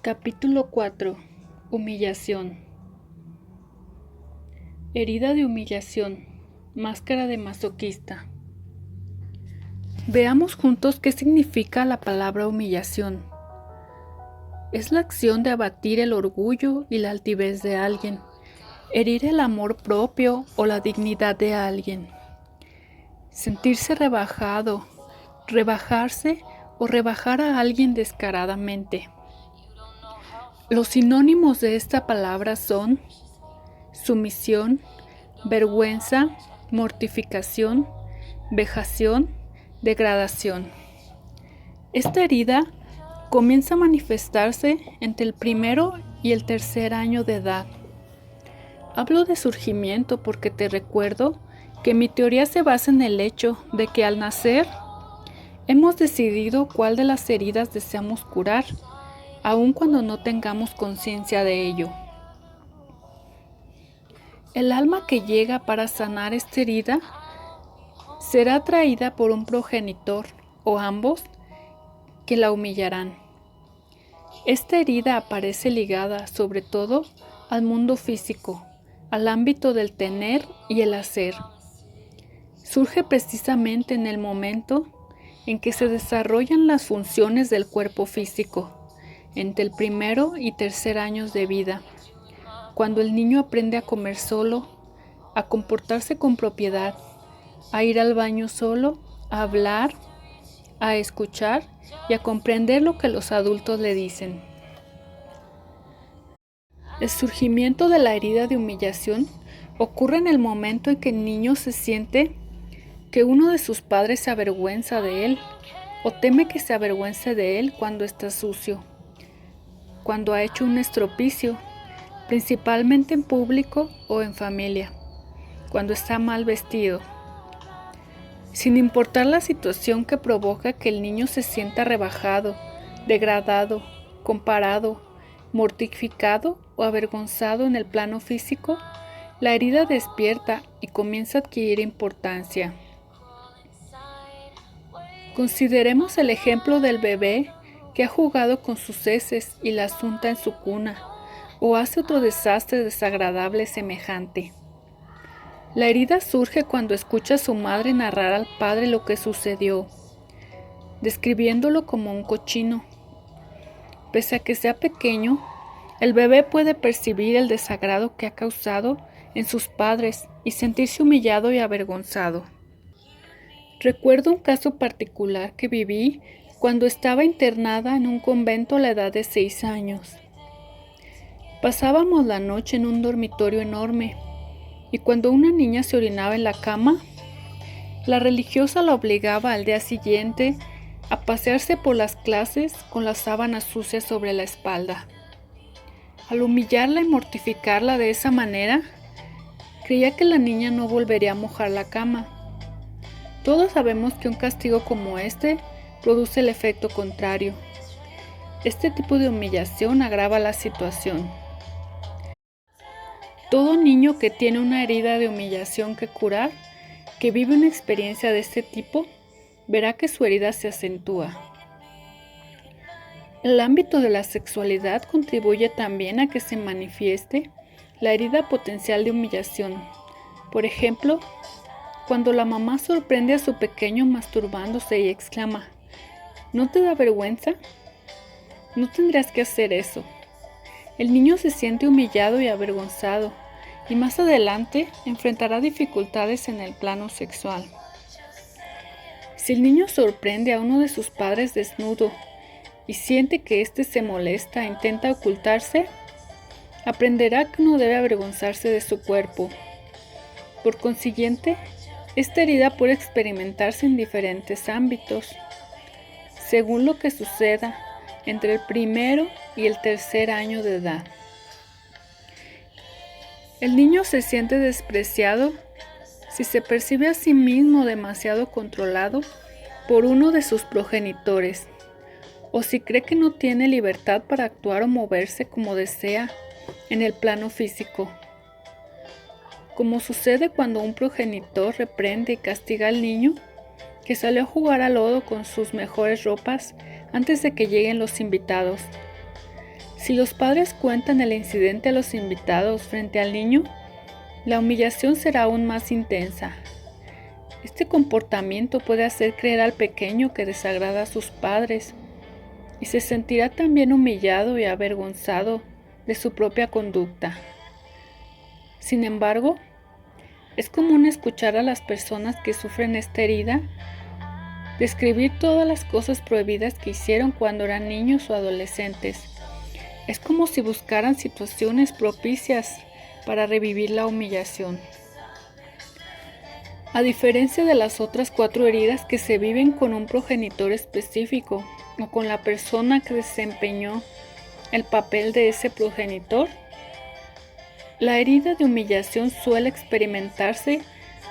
Capítulo 4. Humillación. Herida de humillación. Máscara de masoquista. Veamos juntos qué significa la palabra humillación. Es la acción de abatir el orgullo y la altivez de alguien, herir el amor propio o la dignidad de alguien. Sentirse rebajado, rebajarse o rebajar a alguien descaradamente. Los sinónimos de esta palabra son sumisión, vergüenza, mortificación, vejación, degradación. Esta herida comienza a manifestarse entre el primero y el tercer año de edad. Hablo de surgimiento porque te recuerdo que mi teoría se basa en el hecho de que al nacer hemos decidido cuál de las heridas deseamos curar, aun cuando no tengamos conciencia de ello. El alma que llega para sanar esta herida será atraída por un progenitor o ambos que la humillarán. Esta herida aparece ligada sobre todo al mundo físico, al ámbito del tener y el hacer. Surge precisamente en el momento en que se desarrollan las funciones del cuerpo físico, entre el primero y tercer años de vida, cuando el niño aprende a comer solo, a comportarse con propiedad, a ir al baño solo, a hablar, a escuchar y a comprender lo que los adultos le dicen. El surgimiento de la herida de humillación ocurre en el momento en que el niño se siente que uno de sus padres se avergüenza de él o teme que se avergüence de él cuando está sucio, cuando ha hecho un estropicio, principalmente en público o en familia, cuando está mal vestido. Sin importar la situación que provoca que el niño se sienta rebajado, degradado, comparado, mortificado o avergonzado en el plano físico, la herida despierta y comienza a adquirir importancia. Consideremos el ejemplo del bebé que ha jugado con sus heces y las unta en su cuna, o hace otro desastre desagradable semejante. La herida surge cuando escucha a su madre narrar al padre lo que sucedió, describiéndolo como un cochino. Pese a que sea pequeño, el bebé puede percibir el desagrado que ha causado en sus padres y sentirse humillado y avergonzado. Recuerdo un caso particular que viví cuando estaba internada en un convento a la edad de 6 años. Pasábamos la noche en un dormitorio enorme y cuando una niña se orinaba en la cama, la religiosa la obligaba al día siguiente a pasearse por las clases con las sábanas sucias sobre la espalda. Al humillarla y mortificarla de esa manera, creía que la niña no volvería a mojar la cama. Todos sabemos que un castigo como este produce el efecto contrario. Este tipo de humillación agrava la situación. Todo niño que tiene una herida de humillación que curar, que vive una experiencia de este tipo, verá que su herida se acentúa. El ámbito de la sexualidad contribuye también a que se manifieste la herida potencial de humillación. Por ejemplo, cuando la mamá sorprende a su pequeño masturbándose y exclama: ¿No te da vergüenza? No tendrías que hacer eso. El niño se siente humillado y avergonzado, y más adelante enfrentará dificultades en el plano sexual. Si el niño sorprende a uno de sus padres desnudo y siente que éste se molesta e intenta ocultarse, aprenderá que no debe avergonzarse de su cuerpo. Por consiguiente, esta herida puede experimentarse en diferentes ámbitos, según lo que suceda entre el primero y el tercer año de edad. El niño se siente despreciado si se percibe a sí mismo demasiado controlado por uno de sus progenitores, o si cree que no tiene libertad para actuar o moverse como desea en el plano físico. Como sucede cuando un progenitor reprende y castiga al niño que salió a jugar al lodo con sus mejores ropas antes de que lleguen los invitados. Si los padres cuentan el incidente a los invitados frente al niño, la humillación será aún más intensa. Este comportamiento puede hacer creer al pequeño que desagrada a sus padres y se sentirá también humillado y avergonzado de su propia conducta. Sin embargo, es común escuchar a las personas que sufren esta herida describir todas las cosas prohibidas que hicieron cuando eran niños o adolescentes. Es como si buscaran situaciones propicias para revivir la humillación. A diferencia de las otras 4 heridas que se viven con un progenitor específico o con la persona que desempeñó el papel de ese progenitor, la herida de humillación suele experimentarse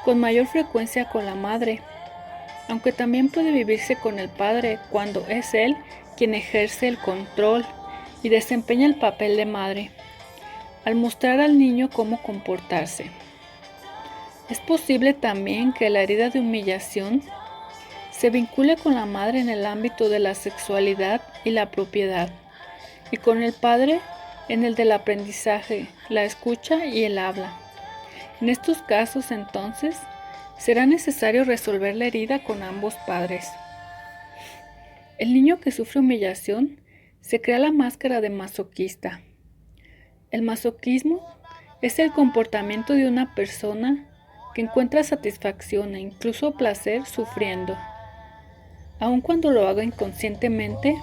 con mayor frecuencia con la madre, aunque también puede vivirse con el padre cuando es él quien ejerce el control y desempeña el papel de madre, al mostrar al niño cómo comportarse. Es posible también que la herida de humillación se vincule con la madre en el ámbito de la sexualidad y la propiedad, y con el padre en el del aprendizaje, la escucha y el habla. En estos casos, entonces, será necesario resolver la herida con ambos padres. El niño que sufre humillación se crea la máscara de masoquista. El masoquismo es el comportamiento de una persona que encuentra satisfacción e incluso placer sufriendo. Aun cuando lo haga inconscientemente,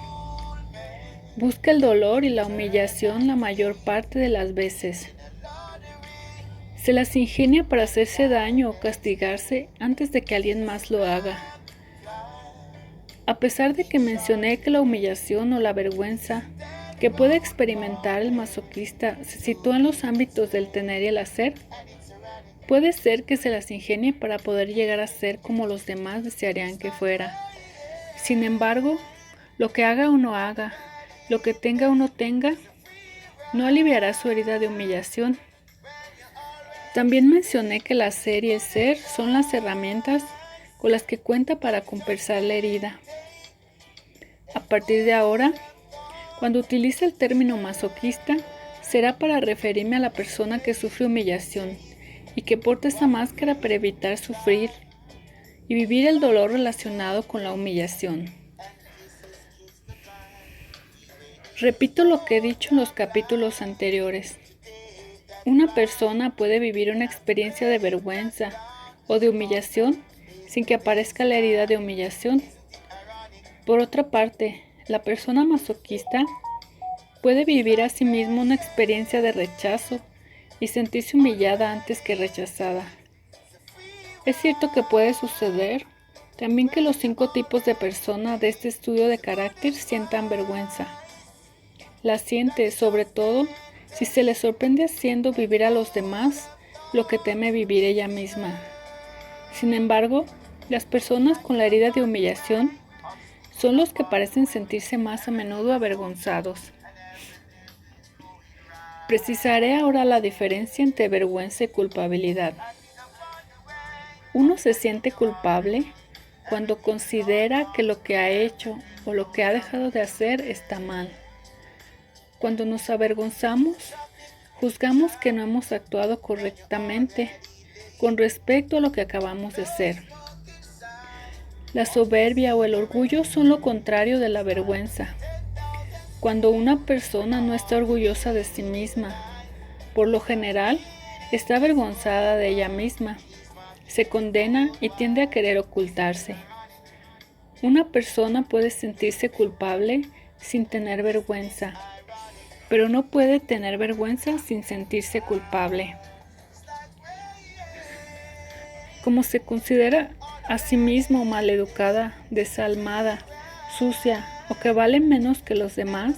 busca el dolor y la humillación la mayor parte de las veces. Se las ingenia para hacerse daño o castigarse antes de que alguien más lo haga. A pesar de que mencioné que la humillación o la vergüenza que puede experimentar el masoquista se sitúa en los ámbitos del tener y el hacer, puede ser que se las ingenie para poder llegar a ser como los demás desearían que fuera. Sin embargo, lo que haga o no haga, lo que tenga o no tenga, no aliviará su herida de humillación. También mencioné que el hacer y el ser son las herramientas con las que cuenta para compensar la herida. A partir de ahora, cuando utilice el término masoquista, será para referirme a la persona que sufre humillación y que porta esa máscara para evitar sufrir y vivir el dolor relacionado con la humillación. Repito lo que he dicho en los capítulos anteriores. Una persona puede vivir una experiencia de vergüenza o de humillación sin que aparezca la herida de humillación. Por otra parte, la persona masoquista puede vivir a sí mismo una experiencia de rechazo y sentirse humillada antes que rechazada. Es cierto que puede suceder también que los 5 tipos de personas de este estudio de carácter sientan vergüenza. La siente, sobre todo, si se le sorprende haciendo vivir a los demás lo que teme vivir ella misma. Sin embargo, las personas con la herida de humillación son los que parecen sentirse más a menudo avergonzados. Precisaré ahora la diferencia entre vergüenza y culpabilidad. Uno se siente culpable cuando considera que lo que ha hecho o lo que ha dejado de hacer está mal. Cuando nos avergonzamos, juzgamos que no hemos actuado correctamente con respecto a lo que acabamos de hacer. La soberbia o el orgullo son lo contrario de la vergüenza. Cuando una persona no está orgullosa de sí misma, por lo general, está avergonzada de ella misma, se condena y tiende a querer ocultarse. Una persona puede sentirse culpable sin tener vergüenza, pero no puede tener vergüenza sin sentirse culpable. Como se considera a sí misma maleducada, desalmada, sucia o que vale menos que los demás,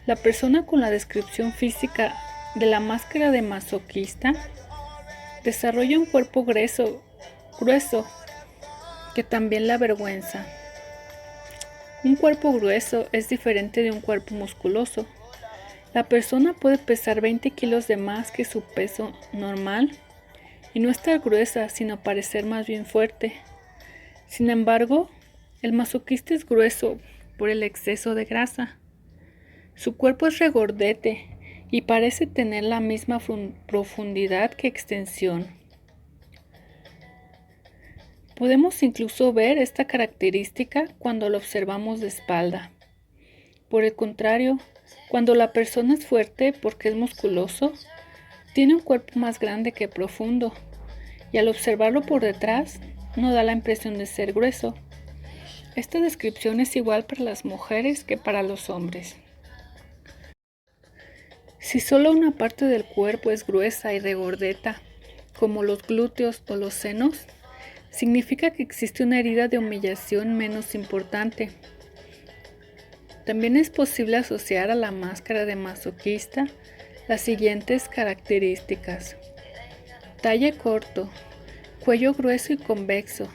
la persona con la descripción física de la máscara de masoquista desarrolla un cuerpo grueso que también la avergüenza. Un cuerpo grueso es diferente de un cuerpo musculoso. La persona puede pesar 20 kilos de más que su peso normal y no estar gruesa, sino parecer más bien fuerte. Sin embargo, el masoquista es grueso por el exceso de grasa. Su cuerpo es regordete y parece tener la misma profundidad que extensión. Podemos incluso ver esta característica cuando lo observamos de espalda. Por el contrario, cuando la persona es fuerte porque es musculoso, tiene un cuerpo más grande que profundo, y al observarlo por detrás, no da la impresión de ser grueso. Esta descripción es igual para las mujeres que para los hombres. Si solo una parte del cuerpo es gruesa y regordeta, como los glúteos o los senos, significa que existe una herida de humillación menos importante. También es posible asociar a la máscara de masoquista las siguientes características: talle corto, cuello grueso y convexo,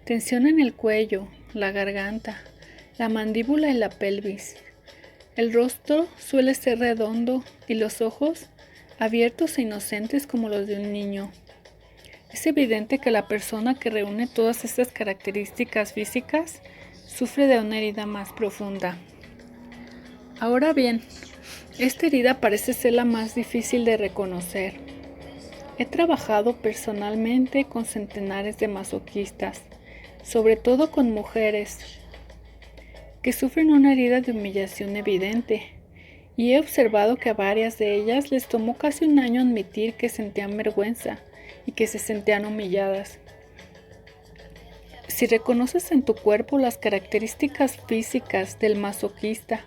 tensión en el cuello, la garganta, la mandíbula y la pelvis. El rostro suele ser redondo y los ojos abiertos e inocentes como los de un niño. Es evidente que la persona que reúne todas estas características físicas sufre de una herida más profunda. Ahora bien, esta herida parece ser la más difícil de reconocer. He trabajado personalmente con centenares de masoquistas, sobre todo con mujeres que sufren una herida de humillación evidente, y he observado que a varias de ellas les tomó casi un año admitir que sentían vergüenza y que se sentían humilladas. Si reconoces en tu cuerpo las características físicas del masoquista,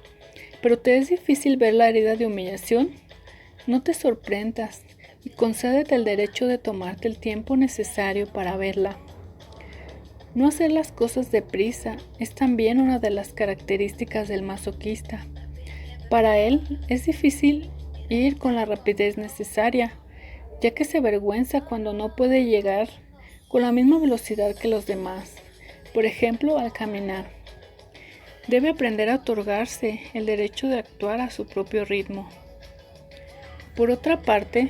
pero te es difícil ver la herida de humillación, no te sorprendas y concédete el derecho de tomarte el tiempo necesario para verla. No hacer las cosas deprisa es también una de las características del masoquista. Para él es difícil ir con la rapidez necesaria, ya que se avergüenza cuando no puede llegar con la misma velocidad que los demás, por ejemplo, al caminar. Debe aprender a otorgarse el derecho de actuar a su propio ritmo. Por otra parte,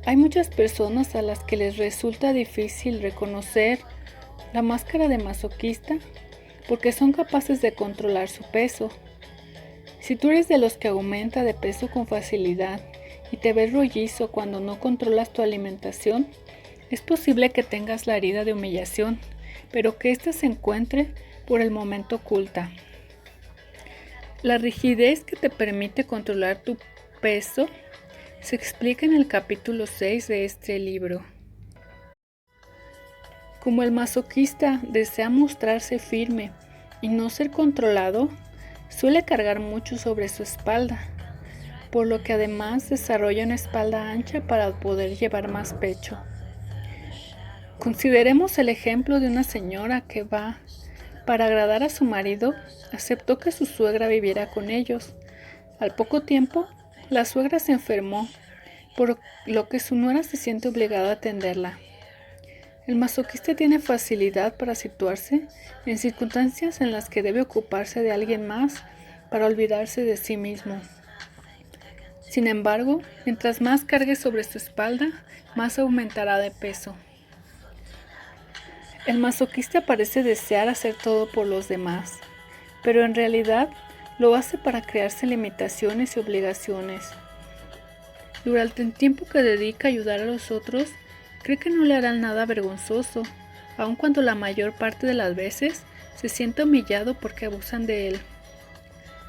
hay muchas personas a las que les resulta difícil reconocer la máscara de masoquista porque son capaces de controlar su peso. Si tú eres de los que aumenta de peso con facilidad y te ves rollizo cuando no controlas tu alimentación, es posible que tengas la herida de humillación, pero que ésta se encuentre por el momento oculta. La rigidez que te permite controlar tu peso se explica en el capítulo 6 de este libro. Como el masoquista desea mostrarse firme y no ser controlado, suele cargar mucho sobre su espalda, por lo que además desarrolla una espalda ancha para poder llevar más pecho. Consideremos el ejemplo de una señora que para agradar a su marido, aceptó que su suegra viviera con ellos. Al poco tiempo, la suegra se enfermó, por lo que su nuera se siente obligada a atenderla. El masoquista tiene facilidad para situarse en circunstancias en las que debe ocuparse de alguien más para olvidarse de sí mismo. Sin embargo, mientras más cargue sobre su espalda, más aumentará de peso. El masoquista parece desear hacer todo por los demás, pero en realidad lo hace para crearse limitaciones y obligaciones. Durante el tiempo que dedica a ayudar a los otros, cree que no le harán nada vergonzoso, aun cuando la mayor parte de las veces se siente humillado porque abusan de él.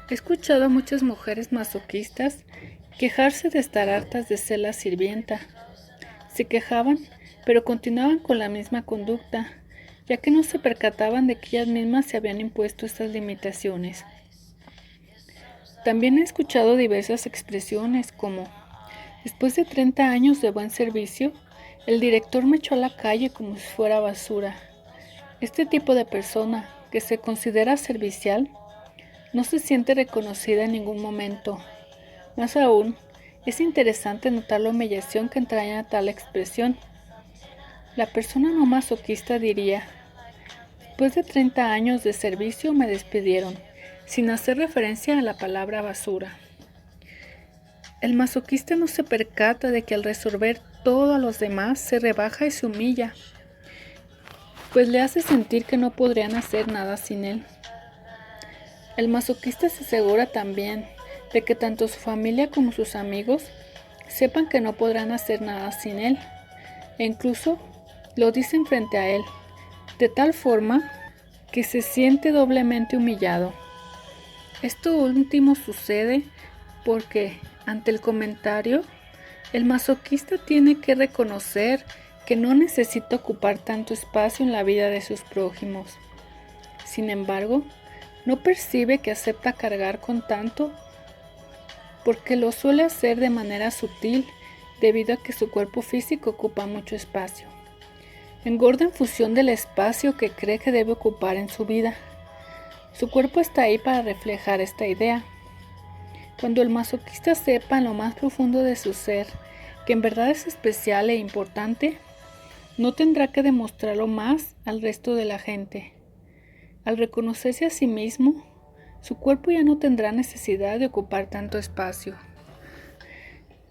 He escuchado a muchas mujeres masoquistas quejarse de estar hartas de ser la sirvienta. Se quejaban, pero continuaban con la misma conducta, ya que no se percataban de que ellas mismas se habían impuesto estas limitaciones. También he escuchado diversas expresiones como: después de 30 años de buen servicio, el director me echó a la calle como si fuera basura. Este tipo de persona, que se considera servicial, no se siente reconocida en ningún momento. Más aún, es interesante notar la humillación que entraña tal expresión. La persona no masoquista diría: después de 30 años de servicio me despidieron, sin hacer referencia a la palabra basura. El masoquista no se percata de que al resolver todo a los demás se rebaja y se humilla, pues le hace sentir que no podrían hacer nada sin él. El masoquista se asegura también de que tanto su familia como sus amigos sepan que no podrán hacer nada sin él, e incluso lo dicen frente a él, de tal forma que se siente doblemente humillado. Esto último sucede porque, ante el comentario, el masoquista tiene que reconocer que no necesita ocupar tanto espacio en la vida de sus prójimos. Sin embargo, no percibe que acepta cargar con tanto porque lo suele hacer de manera sutil debido a que su cuerpo físico ocupa mucho espacio. Engorda en función del espacio que cree que debe ocupar en su vida. Su cuerpo está ahí para reflejar esta idea. Cuando el masoquista sepa en lo más profundo de su ser que en verdad es especial e importante, no tendrá que demostrarlo más al resto de la gente. Al reconocerse a sí mismo, su cuerpo ya no tendrá necesidad de ocupar tanto espacio.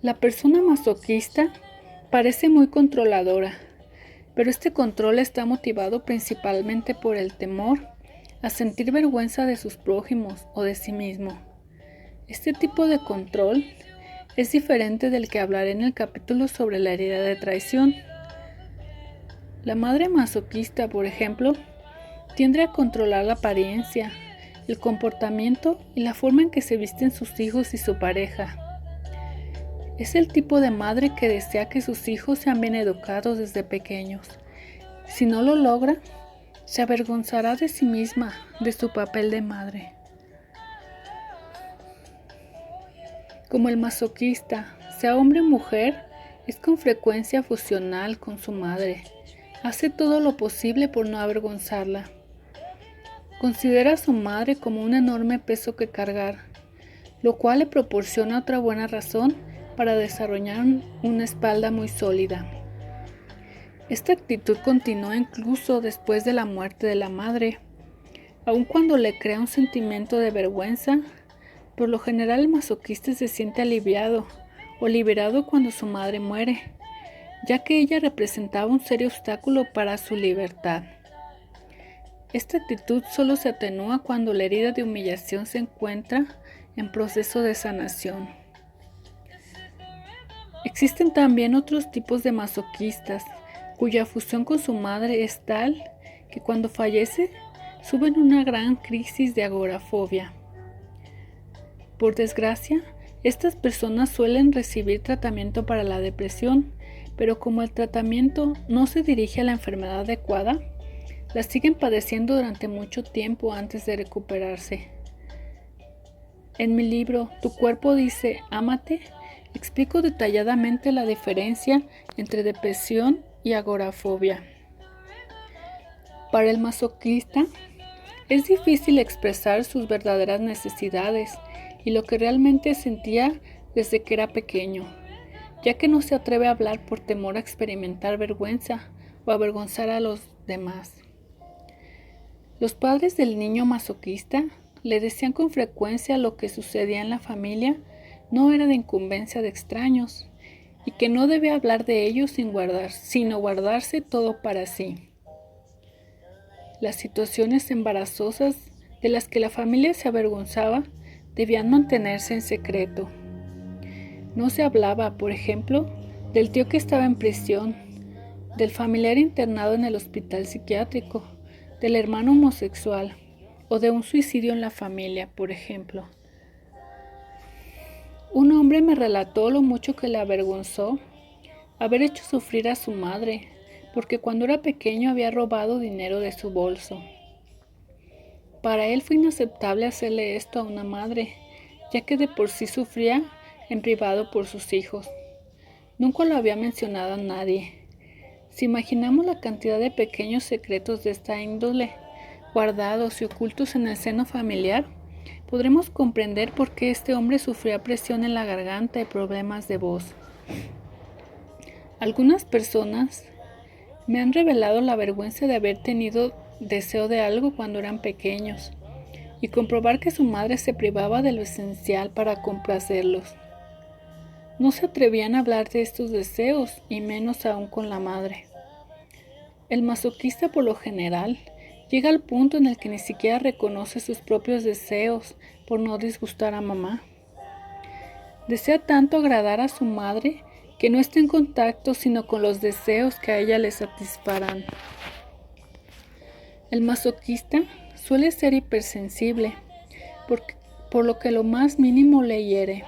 La persona masoquista parece muy controladora, pero este control está motivado principalmente por el temor a sentir vergüenza de sus prójimos o de sí mismo. Este tipo de control es diferente del que hablaré en el capítulo sobre la herida de traición. La madre masoquista, por ejemplo, tiende a controlar la apariencia, el comportamiento y la forma en que se visten sus hijos y su pareja. Es el tipo de madre que desea que sus hijos sean bien educados desde pequeños. Si no lo logra, se avergonzará de sí misma, de su papel de madre. Como el masoquista, sea hombre o mujer, es con frecuencia fusional con su madre. Hace todo lo posible por no avergonzarla. Considera a su madre como un enorme peso que cargar, lo cual le proporciona otra buena razón para desarrollar una espalda muy sólida. Esta actitud continúa incluso después de la muerte de la madre, aun cuando le crea un sentimiento de vergüenza. Por lo general el masoquista se siente aliviado o liberado cuando su madre muere, ya que ella representaba un serio obstáculo para su libertad. Esta actitud solo se atenúa cuando la herida de humillación se encuentra en proceso de sanación. Existen también otros tipos de masoquistas, cuya fusión con su madre es tal que cuando fallece sufren una gran crisis de agorafobia. Por desgracia, estas personas suelen recibir tratamiento para la depresión, pero como el tratamiento no se dirige a la enfermedad adecuada, la siguen padeciendo durante mucho tiempo antes de recuperarse. En mi libro Tu cuerpo dice ámate, explico detalladamente la diferencia entre depresión y agorafobia. Para el masoquista, es difícil expresar sus verdaderas necesidades y lo que realmente sentía desde que era pequeño, ya que no se atreve a hablar por temor a experimentar vergüenza o avergonzar a los demás. Los padres del niño masoquista le decían con frecuencia lo que sucedía en la familia no era de incumbencia de extraños y que no debía hablar de ellos sino guardarse todo para sí. Las situaciones embarazosas de las que la familia se avergonzaba debían mantenerse en secreto. No se hablaba, por ejemplo, del tío que estaba en prisión, del familiar internado en el hospital psiquiátrico, del hermano homosexual o de un suicidio en la familia, por ejemplo. Un hombre me relató lo mucho que le avergonzó haber hecho sufrir a su madre, porque cuando era pequeño había robado dinero de su bolso. Para él fue inaceptable hacerle esto a una madre, ya que de por sí sufría en privado por sus hijos. Nunca lo había mencionado a nadie. Si imaginamos la cantidad de pequeños secretos de esta índole, guardados y ocultos en el seno familiar, podremos comprender por qué este hombre sufría presión en la garganta y problemas de voz. Algunas personas me han revelado la vergüenza de haber tenido deseo de algo cuando eran pequeños y comprobar que su madre se privaba de lo esencial para complacerlos. No se atrevían a hablar de estos deseos y menos aún con la madre. El masoquista por lo general llega al punto en el que ni siquiera reconoce sus propios deseos por no disgustar a mamá. Desea tanto agradar a su madre que no está en contacto sino con los deseos que a ella le satisfarán. El masoquista suele ser hipersensible, por lo que lo más mínimo le hiere.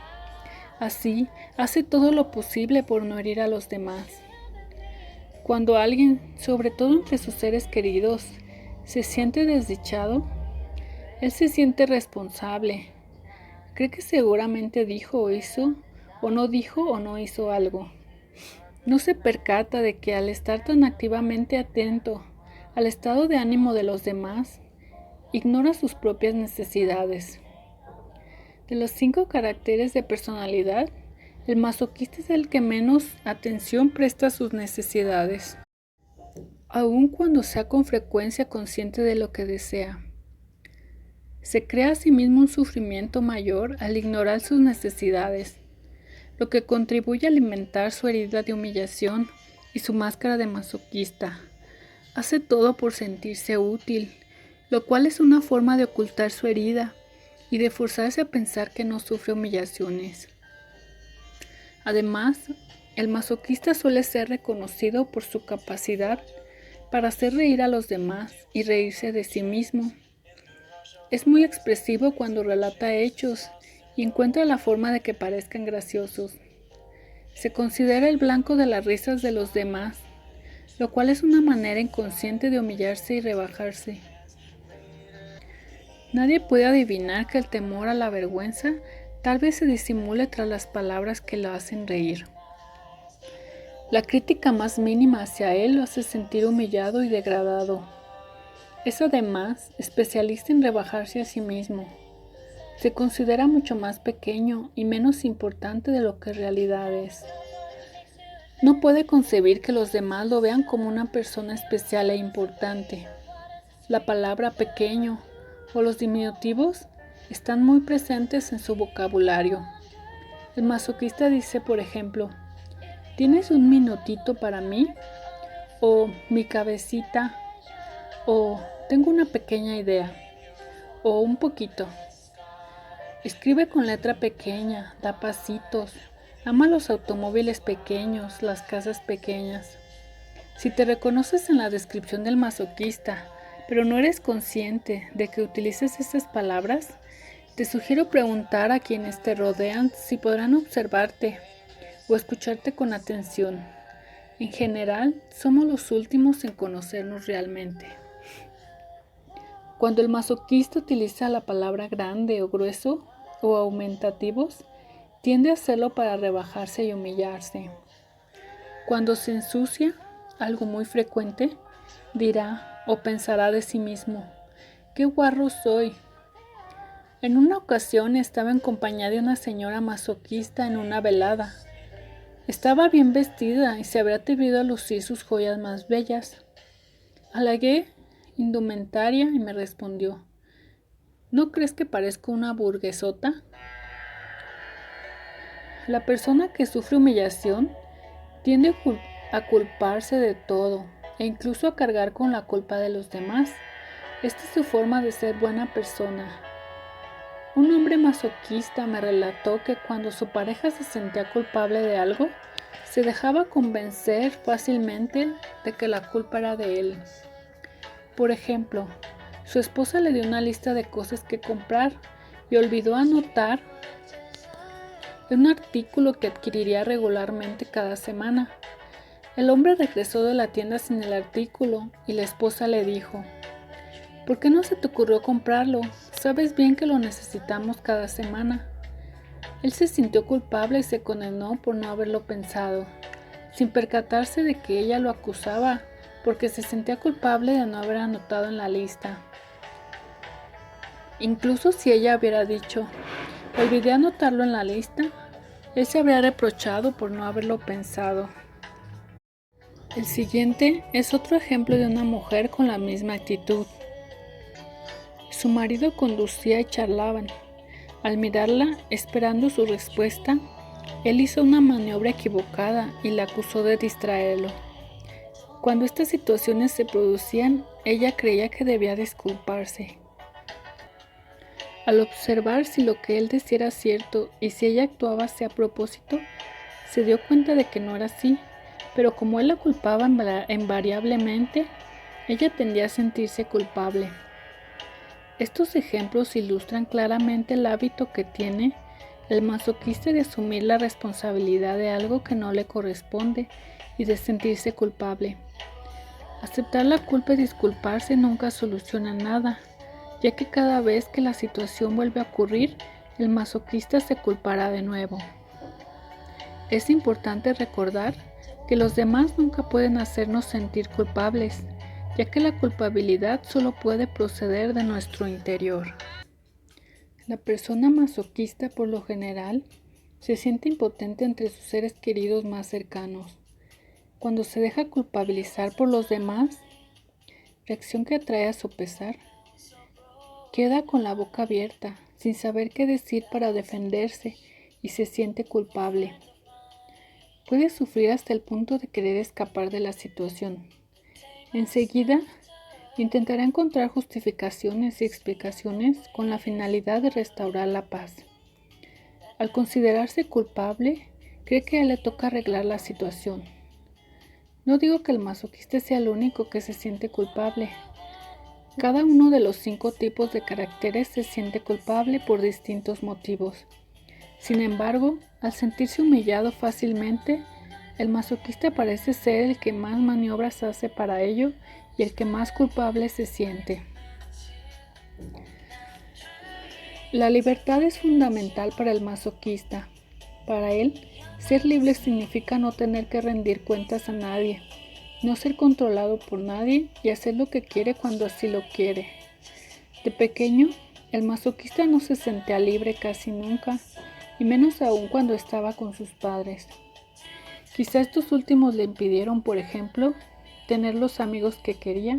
Así, hace todo lo posible por no herir a los demás. Cuando alguien, sobre todo entre sus seres queridos, se siente desdichado, él se siente responsable. Cree que seguramente dijo o hizo, o no hizo algo. No se percata de que al estar tan activamente atento al estado de ánimo de los demás, ignora sus propias necesidades. De los 5 caracteres de personalidad, el masoquista es el que menos atención presta a sus necesidades, aun cuando sea con frecuencia consciente de lo que desea. Se crea a sí mismo un sufrimiento mayor al ignorar sus necesidades, lo que contribuye a alimentar su herida de humillación y su máscara de masoquista. Hace todo por sentirse útil, lo cual es una forma de ocultar su herida y de forzarse a pensar que no sufre humillaciones. Además, el masoquista suele ser reconocido por su capacidad para hacer reír a los demás y reírse de sí mismo. Es muy expresivo cuando relata hechos y encuentra la forma de que parezcan graciosos. Se considera el blanco de las risas de los demás, lo cual es una manera inconsciente de humillarse y rebajarse. Nadie puede adivinar que el temor a la vergüenza tal vez se disimule tras las palabras que lo hacen reír. La crítica más mínima hacia él lo hace sentir humillado y degradado. Es además especialista en rebajarse a sí mismo. Se considera mucho más pequeño y menos importante de lo que en realidad es. No puede concebir que los demás lo vean como una persona especial e importante. La palabra pequeño o los diminutivos están muy presentes en su vocabulario. El masoquista dice, por ejemplo, ¿tienes un minutito para mí? O mi cabecita, o tengo una pequeña idea, o un poquito. Escribe con letra pequeña, da pasitos, ama los automóviles pequeños, las casas pequeñas. Si te reconoces en la descripción del masoquista, pero no eres consciente de que utilices estas palabras, te sugiero preguntar a quienes te rodean si podrán observarte o escucharte con atención. En general, somos los últimos en conocernos realmente. Cuando el masoquista utiliza la palabra grande o grueso o aumentativos, tiende a hacerlo para rebajarse y humillarse. Cuando se ensucia, algo muy frecuente, dirá o pensará de sí mismo, ¡qué guarro soy! En una ocasión estaba en compañía de una señora masoquista en una velada. Estaba bien vestida y se había atrevido a lucir sus joyas más bellas. Halagué indumentaria y me respondió, ¿no crees que parezco una burguesota? La persona que sufre humillación tiende a culparse de todo e incluso a cargar con la culpa de los demás. Esta es su forma de ser buena persona. Un hombre masoquista me relató que cuando su pareja se sentía culpable de algo, se dejaba convencer fácilmente de que la culpa era de él. Por ejemplo, su esposa le dio una lista de cosas que comprar y olvidó anotar un artículo que adquiriría regularmente cada semana. El hombre regresó de la tienda sin el artículo y la esposa le dijo, ¿por qué no se te ocurrió comprarlo? Sabes bien que lo necesitamos cada semana. Él se sintió culpable y se condenó por no haberlo pensado, sin percatarse de que ella lo acusaba porque se sentía culpable de no haber anotado en la lista. Incluso si ella hubiera dicho, olvidé anotarlo en la lista, él se habría reprochado por no haberlo pensado. El siguiente es otro ejemplo de una mujer con la misma actitud. Su marido conducía y charlaban. Al mirarla, esperando su respuesta, él hizo una maniobra equivocada y la acusó de distraerlo. Cuando estas situaciones se producían, ella creía que debía disculparse. Al observar si lo que él decía era cierto y si ella actuaba así a propósito, se dio cuenta de que no era así, pero como él la culpaba invariablemente, ella tendía a sentirse culpable. Estos ejemplos ilustran claramente el hábito que tiene el masoquista de asumir la responsabilidad de algo que no le corresponde y de sentirse culpable. Aceptar la culpa y disculparse nunca soluciona nada, ya que cada vez que la situación vuelve a ocurrir, el masoquista se culpará de nuevo. Es importante recordar que los demás nunca pueden hacernos sentir culpables, ya que la culpabilidad solo puede proceder de nuestro interior. La persona masoquista, por lo general, se siente impotente entre sus seres queridos más cercanos. Cuando se deja culpabilizar por los demás, reacción que atrae a su pesar, queda con la boca abierta, sin saber qué decir para defenderse y se siente culpable. Puede sufrir hasta el punto de querer escapar de la situación. Enseguida, intentará encontrar justificaciones y explicaciones con la finalidad de restaurar la paz. Al considerarse culpable, cree que a él le toca arreglar la situación. No digo que el masoquista sea el único que se siente culpable. Cada uno de los 5 tipos de caracteres se siente culpable por distintos motivos. Sin embargo, al sentirse humillado fácilmente, el masoquista parece ser el que más maniobras hace para ello y el que más culpable se siente. La libertad es fundamental para el masoquista. Para él, ser libre significa no tener que rendir cuentas a nadie, no ser controlado por nadie y hacer lo que quiere cuando así lo quiere. De pequeño, el masoquista no se sentía libre casi nunca, y menos aún cuando estaba con sus padres. Quizá estos últimos le impidieron, por ejemplo, tener los amigos que quería,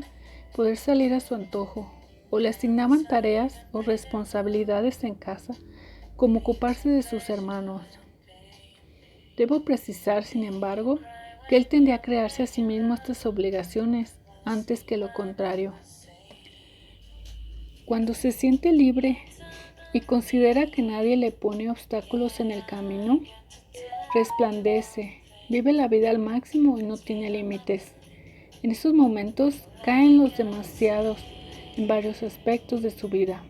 poder salir a su antojo, o le asignaban tareas o responsabilidades en casa, como ocuparse de sus hermanos. Debo precisar, sin embargo, que él tendía a crearse a sí mismo estas obligaciones antes que lo contrario. Cuando se siente libre y considera que nadie le pone obstáculos en el camino, resplandece, vive la vida al máximo y no tiene límites. En esos momentos caen los demasiados en varios aspectos de su vida.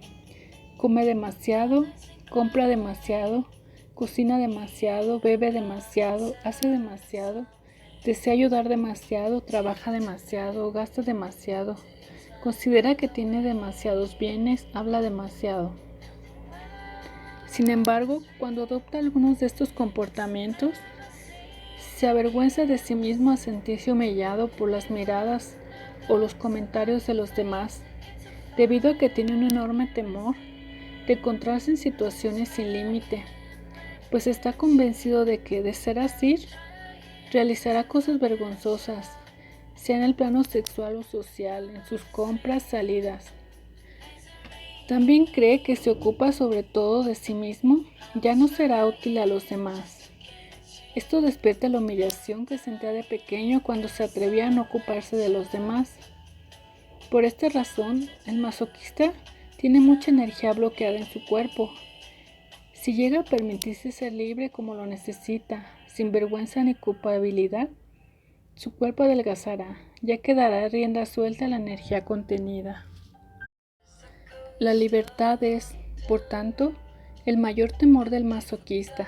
Come demasiado, compra demasiado, cocina demasiado, bebe demasiado, hace demasiado, desea ayudar demasiado, trabaja demasiado, gasta demasiado, considera que tiene demasiados bienes, habla demasiado. Sin embargo, cuando adopta algunos de estos comportamientos, se avergüenza de sí mismo a sentirse humillado por las miradas o los comentarios de los demás, debido a que tiene un enorme temor de encontrarse en situaciones sin límite, pues está convencido de que, de ser así, realizará cosas vergonzosas, sea en el plano sexual o social, en sus compras, salidas. También cree que si ocupa sobre todo de sí mismo, ya no será útil a los demás. Esto despierta la humillación que sentía de pequeño cuando se atrevía a no ocuparse de los demás. Por esta razón, el masoquista tiene mucha energía bloqueada en su cuerpo. Si llega a permitirse ser libre como lo necesita, sin vergüenza ni culpabilidad, su cuerpo adelgazará, ya que dará rienda suelta a la energía contenida. La libertad es, por tanto, el mayor temor del masoquista.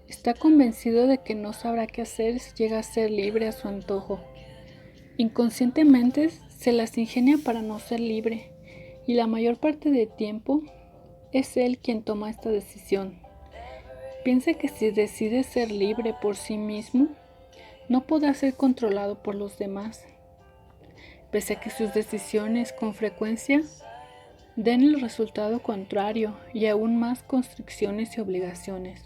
Está convencido de que no sabrá qué hacer si llega a ser libre a su antojo. Inconscientemente se las ingenia para no ser libre, y la mayor parte del tiempo es él quien toma esta decisión. Piensa que si decide ser libre por sí mismo, no podrá ser controlado por los demás, pese a que sus decisiones con frecuencia den el resultado contrario y aún más constricciones y obligaciones.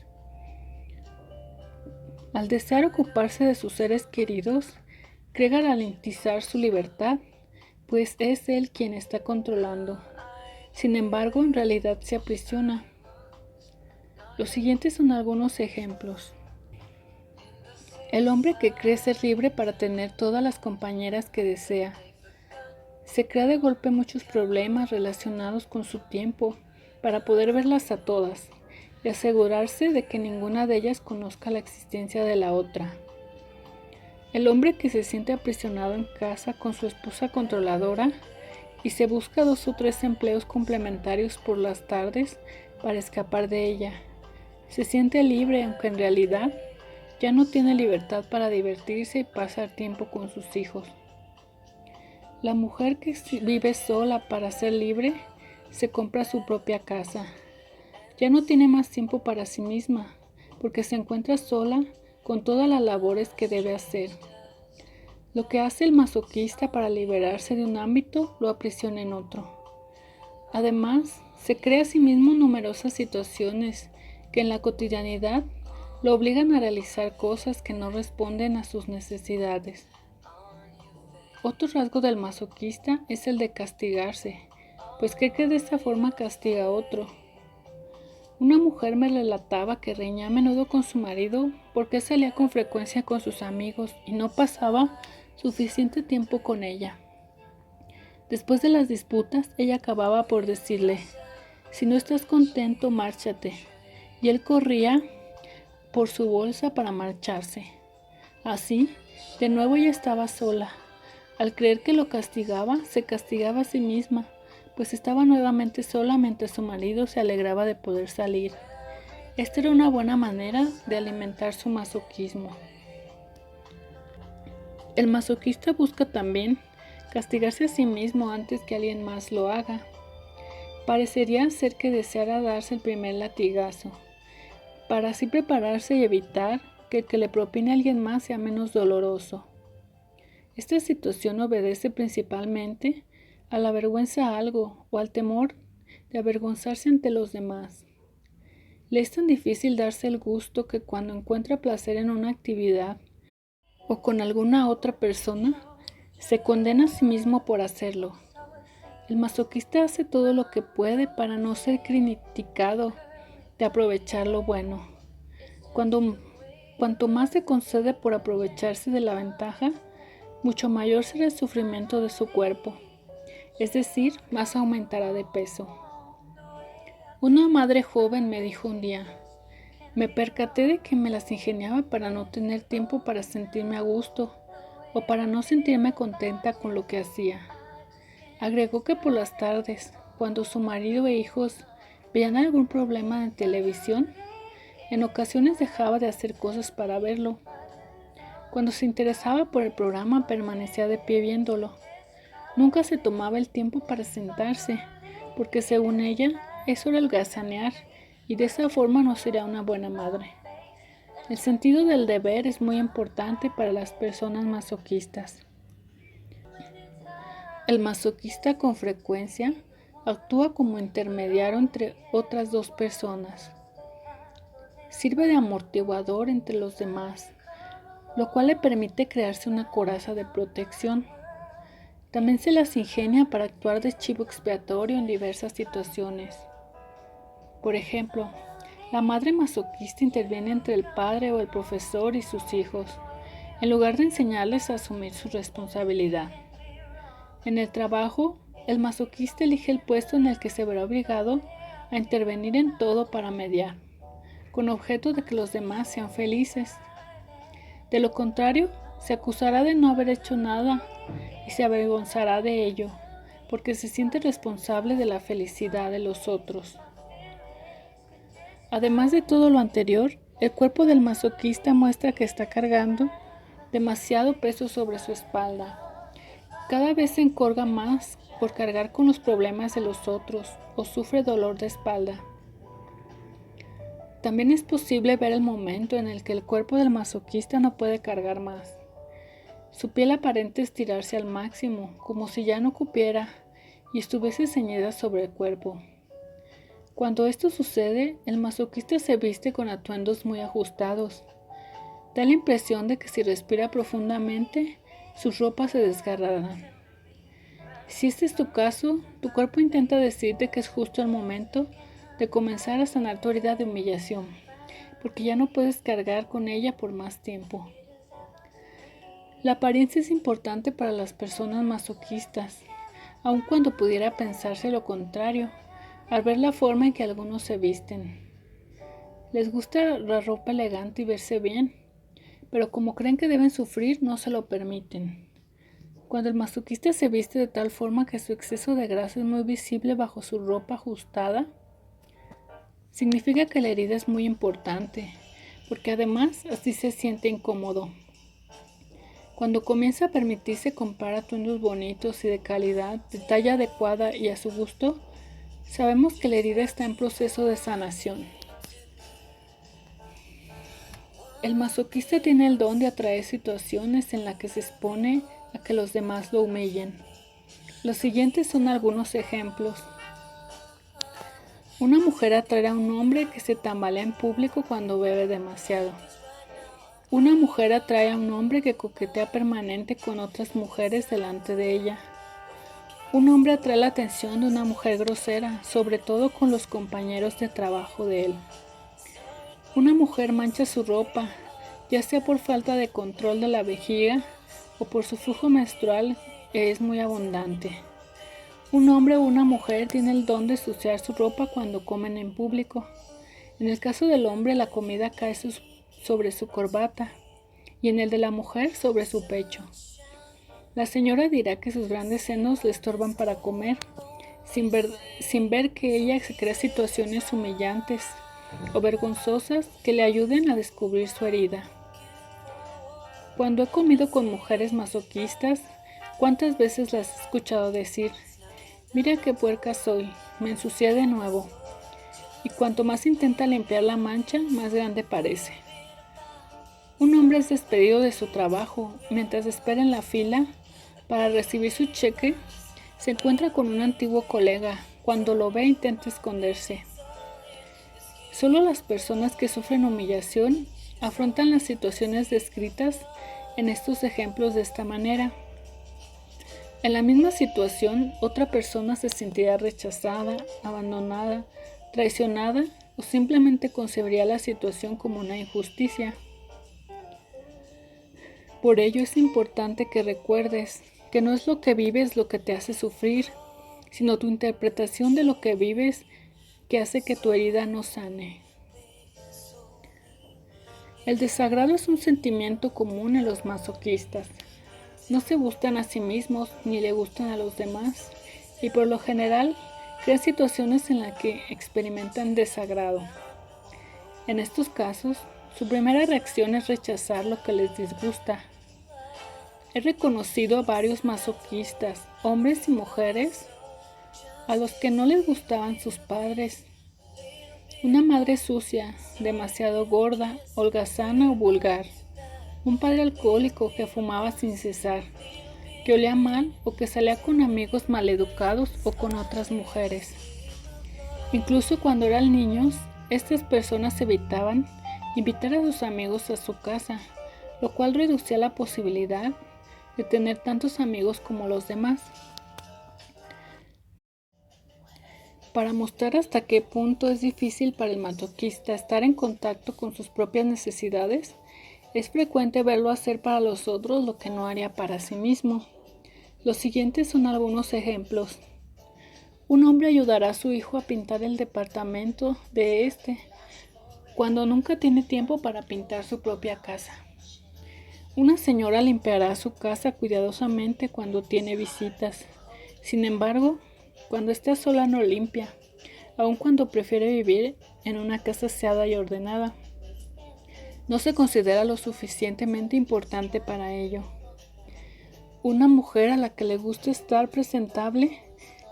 Al desear ocuparse de sus seres queridos, cree garantizar su libertad, pues es él quien está controlando. Sin embargo, en realidad se aprisiona. Los siguientes son algunos ejemplos. El hombre que cree ser libre para tener todas las compañeras que desea. Se crea de golpe muchos problemas relacionados con su tiempo, para poder verlas a todas y asegurarse de que ninguna de ellas conozca la existencia de la otra. El hombre que se siente aprisionado en casa con su esposa controladora y se busca 2 o 3 empleos complementarios por las tardes para escapar de ella. Se siente libre, aunque en realidad ya no tiene libertad para divertirse y pasar tiempo con sus hijos. La mujer que vive sola para ser libre se compra su propia casa. Ya no tiene más tiempo para sí misma, porque se encuentra sola con todas las labores que debe hacer. Lo que hace el masoquista para liberarse de un ámbito lo aprisiona en otro. Además, se crea a sí mismo numerosas situaciones que en la cotidianidad lo obligan a realizar cosas que no responden a sus necesidades. Otro rasgo del masoquista es el de castigarse, pues cree que de esta forma castiga a otro. Una mujer me relataba que reñía a menudo con su marido porque salía con frecuencia con sus amigos y no pasaba suficiente tiempo con ella. Después de las disputas, ella acababa por decirle: «Si no estás contento, márchate», y él corría por su bolsa para marcharse. Así, de nuevo ella estaba sola. Al creer que lo castigaba, se castigaba a sí misma, pues estaba nuevamente sola mientras su marido se alegraba de poder salir. Esta era una buena manera de alimentar su masoquismo. El masoquista busca también castigarse a sí mismo antes que alguien más lo haga. Parecería ser que deseara darse el primer latigazo, para así prepararse y evitar que el que le propine a alguien más sea menos doloroso. Esta situación obedece principalmente a la vergüenza a algo o al temor de avergonzarse ante los demás. Le es tan difícil darse el gusto que cuando encuentra placer en una actividad o con alguna otra persona, se condena a sí mismo por hacerlo. El masoquista hace todo lo que puede para no ser criticado de aprovechar lo bueno. Cuanto más se concede por aprovecharse de la ventaja, mucho mayor será el sufrimiento de su cuerpo, es decir, más aumentará de peso. Una madre joven me dijo un día: «Me percaté de que me las ingeniaba para no tener tiempo para sentirme a gusto o para no sentirme contenta con lo que hacía». Agregó que por las tardes, cuando su marido e hijos veían algún problema en televisión, en ocasiones dejaba de hacer cosas para verlo. Cuando se interesaba por el programa, permanecía de pie viéndolo. Nunca se tomaba el tiempo para sentarse, porque según ella, eso era holgazanear, y de esa forma no sería una buena madre. El sentido del deber es muy importante para las personas masoquistas. El masoquista con frecuencia actúa como intermediario entre otras 2 personas. Sirve de amortiguador entre los demás, lo cual le permite crearse una coraza de protección. También se las ingenia para actuar de chivo expiatorio en diversas situaciones. Por ejemplo, la madre masoquista interviene entre el padre o el profesor y sus hijos, en lugar de enseñarles a asumir su responsabilidad. En el trabajo, el masoquista elige el puesto en el que se verá obligado a intervenir en todo para mediar, con objeto de que los demás sean felices. De lo contrario, se acusará de no haber hecho nada y se avergonzará de ello, porque se siente responsable de la felicidad de los otros. Además de todo lo anterior, el cuerpo del masoquista muestra que está cargando demasiado peso sobre su espalda. Cada vez se encorva más por cargar con los problemas de los otros o sufre dolor de espalda. También es posible ver el momento en el que el cuerpo del masoquista no puede cargar más. Su piel aparenta estirarse al máximo, como si ya no cupiera y estuviese ceñida sobre el cuerpo. Cuando esto sucede, el masoquista se viste con atuendos muy ajustados. Da la impresión de que si respira profundamente, sus ropas se desgarrarán. Si este es tu caso, tu cuerpo intenta decirte que es justo el momento de comenzar a sanar tu herida de humillación, porque ya no puedes cargar con ella por más tiempo. La apariencia es importante para las personas masoquistas, aun cuando pudiera pensarse lo contrario, al ver la forma en que algunos se visten. Les gusta la ropa elegante y verse bien, pero como creen que deben sufrir, no se lo permiten. Cuando el masoquista se viste de tal forma que su exceso de grasa es muy visible bajo su ropa ajustada, significa que la herida es muy importante, porque además así se siente incómodo. Cuando comienza a permitirse comprar atuendos bonitos y de calidad, de talla adecuada y a su gusto, sabemos que la herida está en proceso de sanación. El masoquista tiene el don de atraer situaciones en las que se expone a que los demás lo humillen. Los siguientes son algunos ejemplos. Una mujer atrae a un hombre que se tambalea en público cuando bebe demasiado. Una mujer atrae a un hombre que coquetea permanente con otras mujeres delante de ella. Un hombre atrae la atención de una mujer grosera, sobre todo con los compañeros de trabajo de él. Una mujer mancha su ropa, ya sea por falta de control de la vejiga o por su flujo menstrual que es muy abundante. Un hombre o una mujer tiene el don de ensuciar su ropa cuando comen en público. En el caso del hombre, la comida cae sobre su corbata y en el de la mujer sobre su pecho. La señora dirá que sus grandes senos le estorban para comer, sin ver que ella se crea situaciones humillantes o vergonzosas que le ayuden a descubrir su herida. Cuando he comido con mujeres masoquistas, ¿cuántas veces las he escuchado decir: mira qué puerca soy, me ensucié de nuevo? Y cuanto más intenta limpiar la mancha, más grande parece. Un hombre es despedido de su trabajo. Mientras espera en la fila para recibir su cheque, se encuentra con un antiguo colega. Cuando lo ve, intenta esconderse. Solo las personas que sufren humillación afrontan las situaciones descritas en estos ejemplos de esta manera. En la misma situación, otra persona se sentirá rechazada, abandonada, traicionada o simplemente concebiría la situación como una injusticia. Por ello es importante que recuerdes que no es lo que vives lo que te hace sufrir, sino tu interpretación de lo que vives que hace que tu herida no sane. El desagrado es un sentimiento común en los masoquistas. No se gustan a sí mismos ni le gustan a los demás y por lo general crean situaciones en las que experimentan desagrado. En estos casos, su primera reacción es rechazar lo que les disgusta. He reconocido a varios masoquistas, hombres y mujeres, a los que no les gustaban sus padres. Una madre sucia, demasiado gorda, holgazana o vulgar. Un padre alcohólico que fumaba sin cesar, que olía mal o que salía con amigos maleducados o con otras mujeres. Incluso cuando eran niños, estas personas evitaban invitar a sus amigos a su casa, lo cual reducía la posibilidad de tener tantos amigos como los demás. Para mostrar hasta qué punto es difícil para el masoquista estar en contacto con sus propias necesidades, es frecuente verlo hacer para los otros lo que no haría para sí mismo. Los siguientes son algunos ejemplos. Un hombre ayudará a su hijo a pintar el departamento de cuando nunca tiene tiempo para pintar su propia casa. Una señora limpiará su casa cuidadosamente cuando tiene visitas. Sin embargo, cuando está sola no limpia, aun cuando prefiere vivir en una casa aseada y ordenada. No se considera lo suficientemente importante para ello. Una mujer a la que le gusta estar presentable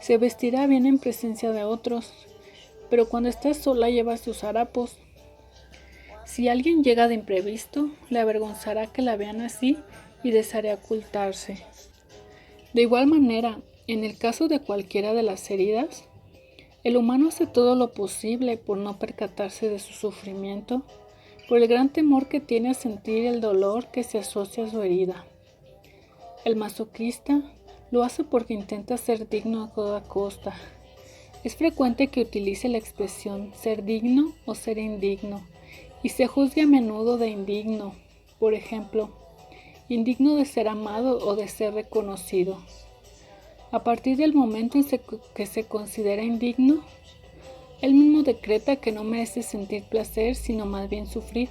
se vestirá bien en presencia de otros, pero cuando está sola lleva sus harapos. Si alguien llega de imprevisto, le avergonzará que la vean así y deseará ocultarse. De igual manera, en el caso de cualquiera de las heridas, el humano hace todo lo posible por no percatarse de su sufrimiento, por el gran temor que tiene a sentir el dolor que se asocia a su herida. El masoquista lo hace porque intenta ser digno a toda costa. Es frecuente que utilice la expresión ser digno o ser indigno, y se juzgue a menudo de indigno, por ejemplo, indigno de ser amado o de ser reconocido. A partir del momento en que se considera indigno, Él mismo decreta que no merece sentir placer, sino más bien sufrir.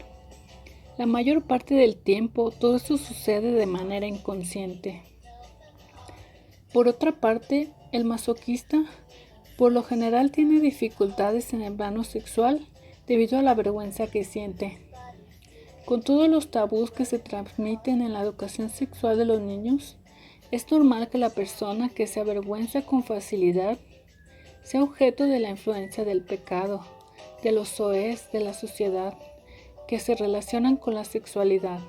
La mayor parte del tiempo, todo esto sucede de manera inconsciente. Por otra parte, el masoquista, por lo general, tiene dificultades en el plano sexual debido a la vergüenza que siente. Con todos los tabús que se transmiten en la educación sexual de los niños, es normal que la persona que se avergüenza con facilidad sea objeto de la influencia del pecado, de los soez de la sociedad que se relacionan con la sexualidad.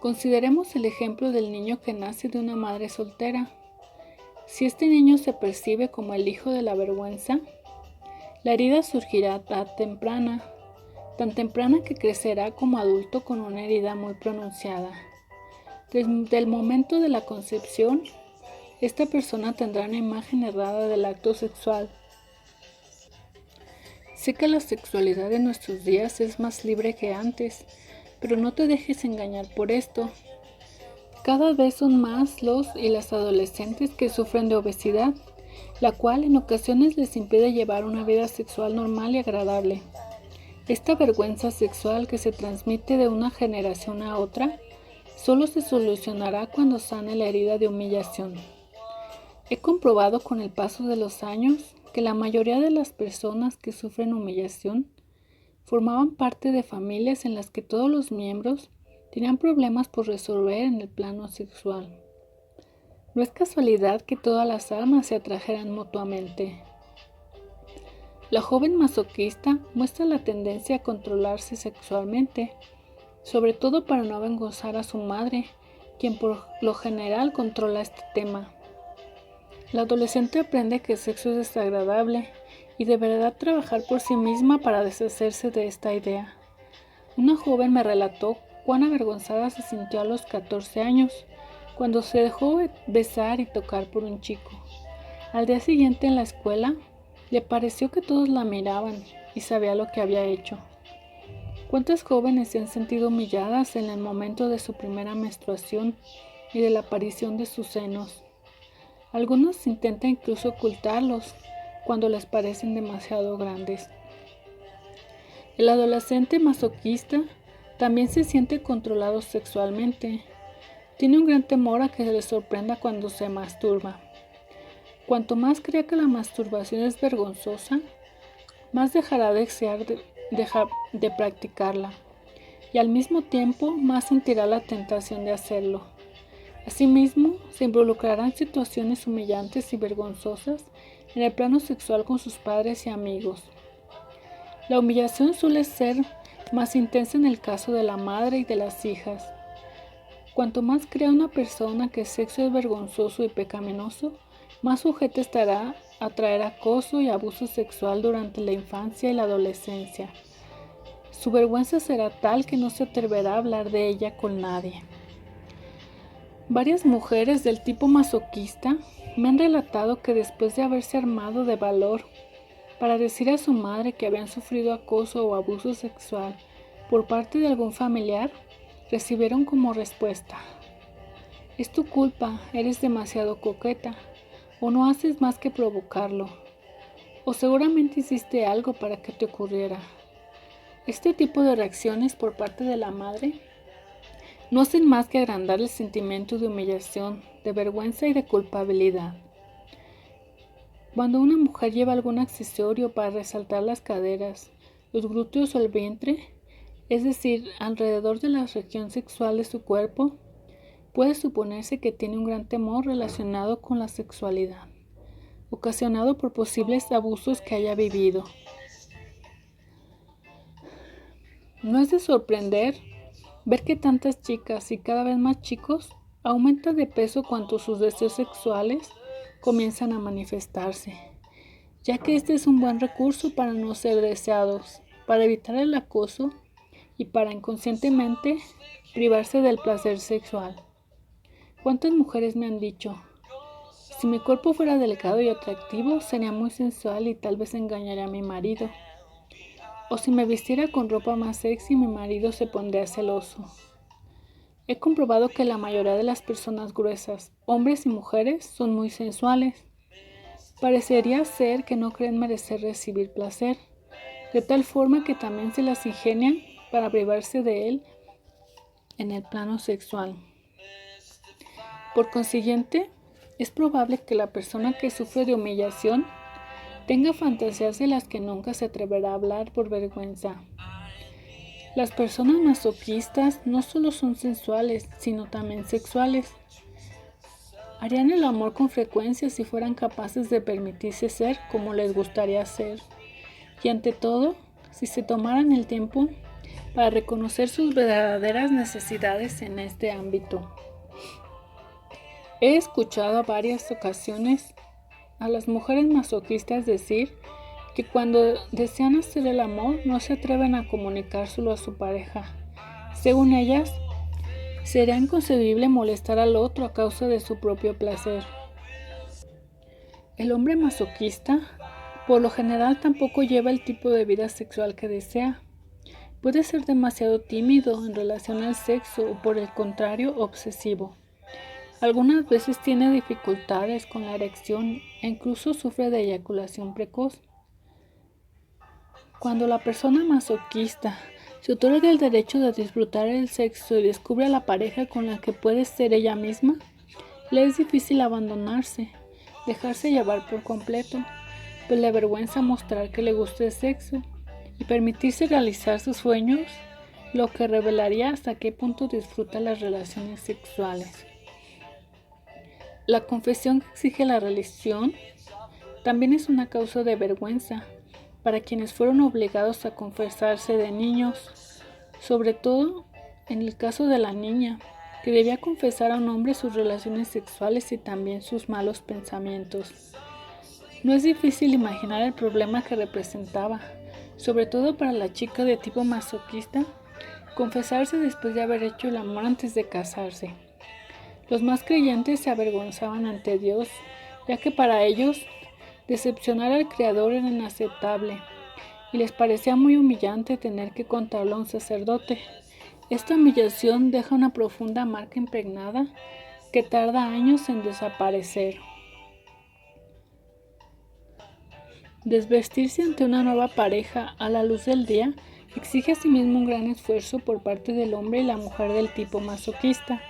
Consideremos el ejemplo del niño que nace de una madre soltera. Si este niño se percibe como el hijo de la vergüenza, la herida surgirá tan temprana que crecerá como adulto con una herida muy pronunciada. Desde el momento de la concepción, esta persona tendrá una imagen errada del acto sexual. Sé que la sexualidad en nuestros días es más libre que antes, pero no te dejes engañar por esto. Cada vez son más los y las adolescentes que sufren de obesidad, la cual en ocasiones les impide llevar una vida sexual normal y agradable. Esta vergüenza sexual que se transmite de una generación a otra solo se solucionará cuando sane la herida de humillación. He comprobado con el paso de los años que la mayoría de las personas que sufren humillación formaban parte de familias en las que todos los miembros tenían problemas por resolver en el plano sexual. No es casualidad que todas las almas se atrajeran mutuamente. La joven masoquista muestra la tendencia a controlarse sexualmente, sobre todo para no avergonzar a su madre, quien por lo general controla este tema. La adolescente aprende que el sexo es desagradable y deberá trabajar por sí misma para deshacerse de esta idea. Una joven me relató cuán avergonzada se sintió a los 14 años, cuando se dejó besar y tocar por un chico. Al día siguiente en la escuela, le pareció que todos la miraban y sabía lo que había hecho. ¿Cuántas jóvenes se han sentido humilladas en el momento de su primera menstruación y de la aparición de sus senos? Algunos intentan incluso ocultarlos cuando les parecen demasiado grandes. El adolescente masoquista también se siente controlado sexualmente. Tiene un gran temor a que se le sorprenda cuando se masturba. Cuanto más crea que la masturbación es vergonzosa, más dejará de desear de practicarla, y al mismo tiempo más sentirá la tentación de hacerlo. Asimismo, se involucrará en situaciones humillantes y vergonzosas en el plano sexual con sus padres y amigos. La humillación suele ser más intensa en el caso de la madre y de las hijas. Cuanto más crea una persona que el sexo es vergonzoso y pecaminoso, más sujeta estará a traer acoso y abuso sexual durante la infancia y la adolescencia. Su vergüenza será tal que no se atreverá a hablar de ella con nadie. Varias mujeres del tipo masoquista me han relatado que después de haberse armado de valor para decir a su madre que habían sufrido acoso o abuso sexual por parte de algún familiar, recibieron como respuesta: «Es tu culpa, eres demasiado coqueta, o no haces más que provocarlo, o seguramente hiciste algo para que te ocurriera». Este tipo de reacciones por parte de la madre no hacen más que agrandar el sentimiento de humillación, de vergüenza y de culpabilidad. Cuando una mujer lleva algún accesorio para resaltar las caderas, los glúteos o el vientre, es decir, alrededor de la región sexual de su cuerpo, puede suponerse que tiene un gran temor relacionado con la sexualidad, ocasionado por posibles abusos que haya vivido. No es de sorprender ver que tantas chicas y cada vez más chicos aumentan de peso cuando sus deseos sexuales comienzan a manifestarse, ya que este es un buen recurso para no ser deseados, para evitar el acoso y para inconscientemente privarse del placer sexual. ¿Cuántas mujeres me han dicho: si mi cuerpo fuera delgado y atractivo, sería muy sensual y tal vez engañaría a mi marido? O si me vistiera con ropa más sexy, mi marido se pondría celoso. He comprobado que la mayoría de las personas gruesas, hombres y mujeres, son muy sensuales. Parecería ser que no creen merecer recibir placer, de tal forma que también se las ingenian para privarse de él en el plano sexual. Por consiguiente, es probable que la persona que sufre de humillación tenga fantasías de las que nunca se atreverá a hablar por vergüenza. Las personas masoquistas no solo son sensuales, sino también sexuales. Harían el amor con frecuencia si fueran capaces de permitirse ser como les gustaría ser. Y ante todo, si se tomaran el tiempo para reconocer sus verdaderas necesidades en este ámbito. He escuchado a varias ocasiones a las mujeres masoquistas decir que cuando desean hacer el amor no se atreven a comunicárselo a su pareja. Según ellas, sería inconcebible molestar al otro a causa de su propio placer. El hombre masoquista, por lo general, tampoco lleva el tipo de vida sexual que desea. Puede ser demasiado tímido en relación al sexo o, por el contrario, obsesivo. Algunas veces tiene dificultades con la erección e incluso sufre de eyaculación precoz. Cuando la persona masoquista se otorga el derecho de disfrutar el sexo y descubre a la pareja con la que puede ser ella misma, le es difícil abandonarse, dejarse llevar por completo, pues le avergüenza mostrar que le gusta el sexo y permitirse realizar sus sueños, lo que revelaría hasta qué punto disfruta las relaciones sexuales. La confesión que exige la religión también es una causa de vergüenza para quienes fueron obligados a confesarse de niños, sobre todo en el caso de la niña, que debía confesar a un hombre sus relaciones sexuales y también sus malos pensamientos. No es difícil imaginar el problema que representaba, sobre todo para la chica de tipo masoquista, confesarse después de haber hecho el amor antes de casarse. Los más creyentes se avergonzaban ante Dios, ya que para ellos decepcionar al Creador era inaceptable, y les parecía muy humillante tener que contarlo a un sacerdote. Esta humillación deja una profunda marca impregnada que tarda años en desaparecer. Desvestirse ante una nueva pareja a la luz del día exige asimismo un gran esfuerzo por parte del hombre y la mujer del tipo masoquista.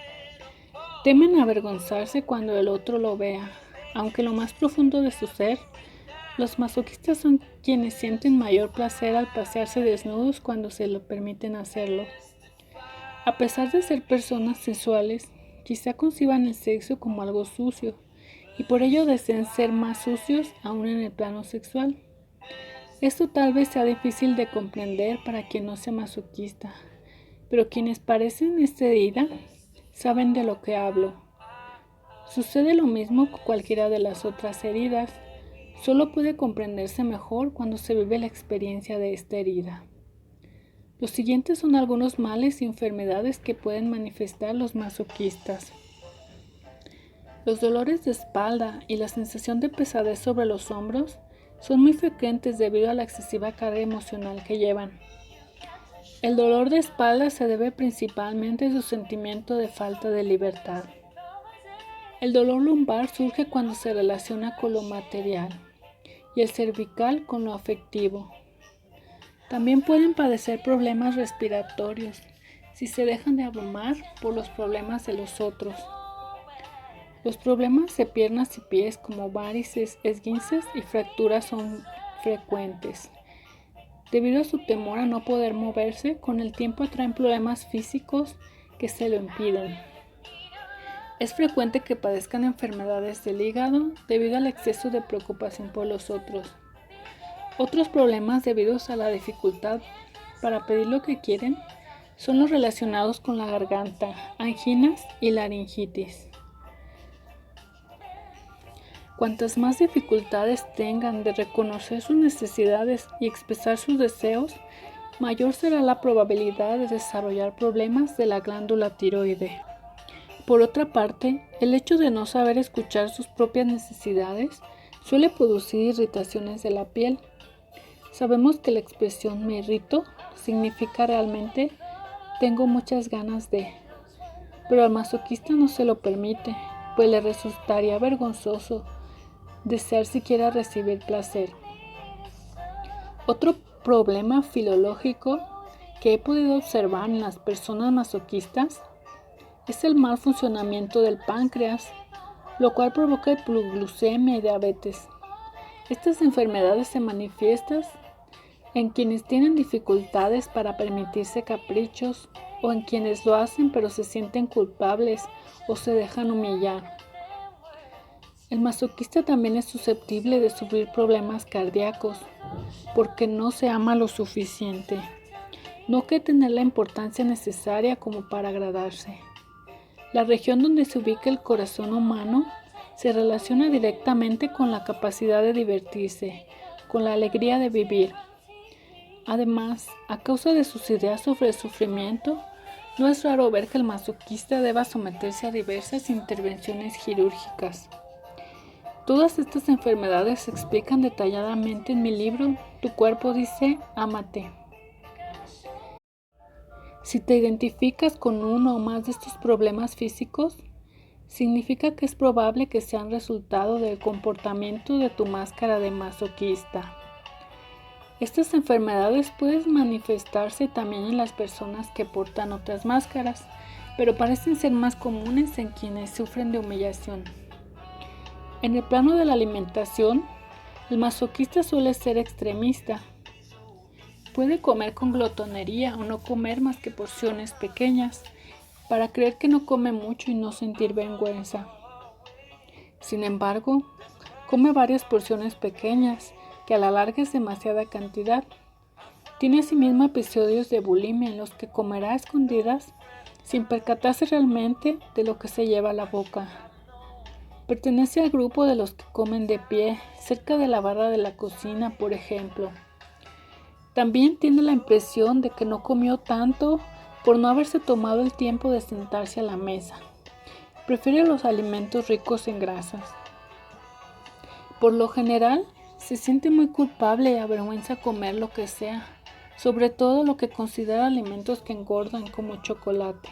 Temen avergonzarse cuando el otro lo vea, aunque en lo más profundo de su ser, los masoquistas son quienes sienten mayor placer al pasearse desnudos cuando se lo permiten hacerlo. A pesar de ser personas sensuales, quizá conciban el sexo como algo sucio, y por ello deseen ser más sucios aún en el plano sexual. Esto tal vez sea difícil de comprender para quien no sea masoquista, pero quienes parecen excedida saben de lo que hablo. Sucede lo mismo con cualquiera de las otras heridas, solo puede comprenderse mejor cuando se vive la experiencia de esta herida. Los siguientes son algunos males y enfermedades que pueden manifestar los masoquistas. Los dolores de espalda y la sensación de pesadez sobre los hombros son muy frecuentes debido a la excesiva carga emocional que llevan. El dolor de espalda se debe principalmente a su sentimiento de falta de libertad. El dolor lumbar surge cuando se relaciona con lo material y el cervical con lo afectivo. También pueden padecer problemas respiratorios si se dejan de abrumar por los problemas de los otros. Los problemas de piernas y pies como varices, esguinces y fracturas son frecuentes. Debido a su temor a no poder moverse, con el tiempo traen problemas físicos que se lo impiden. Es frecuente que padezcan enfermedades del hígado debido al exceso de preocupación por los otros. Otros problemas debidos a la dificultad para pedir lo que quieren son los relacionados con la garganta, anginas y laringitis. Cuantas más dificultades tengan de reconocer sus necesidades y expresar sus deseos, mayor será la probabilidad de desarrollar problemas de la glándula tiroide. Por otra parte, el hecho de no saber escuchar sus propias necesidades suele producir irritaciones de la piel. Sabemos que la expresión "me irrito" significa realmente "tengo muchas ganas de", pero al masoquista no se lo permite, pues le resultaría vergonzoso desear siquiera recibir placer. Otro problema filológico que he podido observar en las personas masoquistas es el mal funcionamiento del páncreas, lo cual provoca hipoglucemia y diabetes. Estas enfermedades se manifiestan en quienes tienen dificultades para permitirse caprichos o en quienes lo hacen pero se sienten culpables o se dejan humillar. El masoquista también es susceptible de sufrir problemas cardíacos porque no se ama lo suficiente, no cree tener la importancia necesaria como para agradarse. La región donde se ubica el corazón humano se relaciona directamente con la capacidad de divertirse, con la alegría de vivir. Además, a causa de sus ideas sobre el sufrimiento, no es raro ver que el masoquista deba someterse a diversas intervenciones quirúrgicas. Todas estas enfermedades se explican detalladamente en mi libro Tu cuerpo dice, ámate. Si te identificas con uno o más de estos problemas físicos, significa que es probable que sean resultado del comportamiento de tu máscara de masoquista. Estas enfermedades pueden manifestarse también en las personas que portan otras máscaras, pero parecen ser más comunes en quienes sufren de humillación. En el plano de la alimentación, el masoquista suele ser extremista. Puede comer con glotonería o no comer más que porciones pequeñas, para creer que no come mucho y no sentir vergüenza. Sin embargo, come varias porciones pequeñas, que a la larga es demasiada cantidad. Tiene asimismo episodios de bulimia en los que comerá a escondidas sin percatarse realmente de lo que se lleva a la boca. Pertenece al grupo de los que comen de pie, cerca de la barra de la cocina, por ejemplo. También tiene la impresión de que no comió tanto por no haberse tomado el tiempo de sentarse a la mesa. Prefiere los alimentos ricos en grasas. Por lo general, se siente muy culpable y avergüenza comer lo que sea, sobre todo lo que considera alimentos que engordan como chocolate.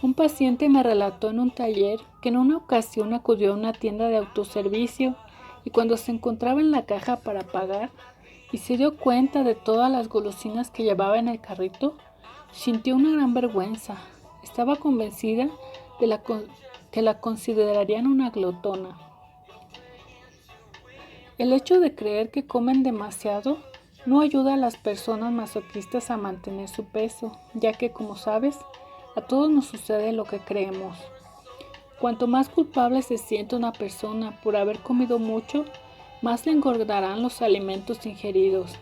Un paciente me relató en un taller que en una ocasión acudió a una tienda de autoservicio y cuando se encontraba en la caja para pagar y se dio cuenta de todas las golosinas que llevaba en el carrito, sintió una gran vergüenza. Estaba convencida de que la considerarían una glotona. El hecho de creer que comen demasiado no ayuda a las personas masoquistas a mantener su peso, ya que, como sabes, a todos nos sucede lo que creemos. Cuanto más culpable se siente una persona por haber comido mucho, más le engordarán los alimentos ingeridos.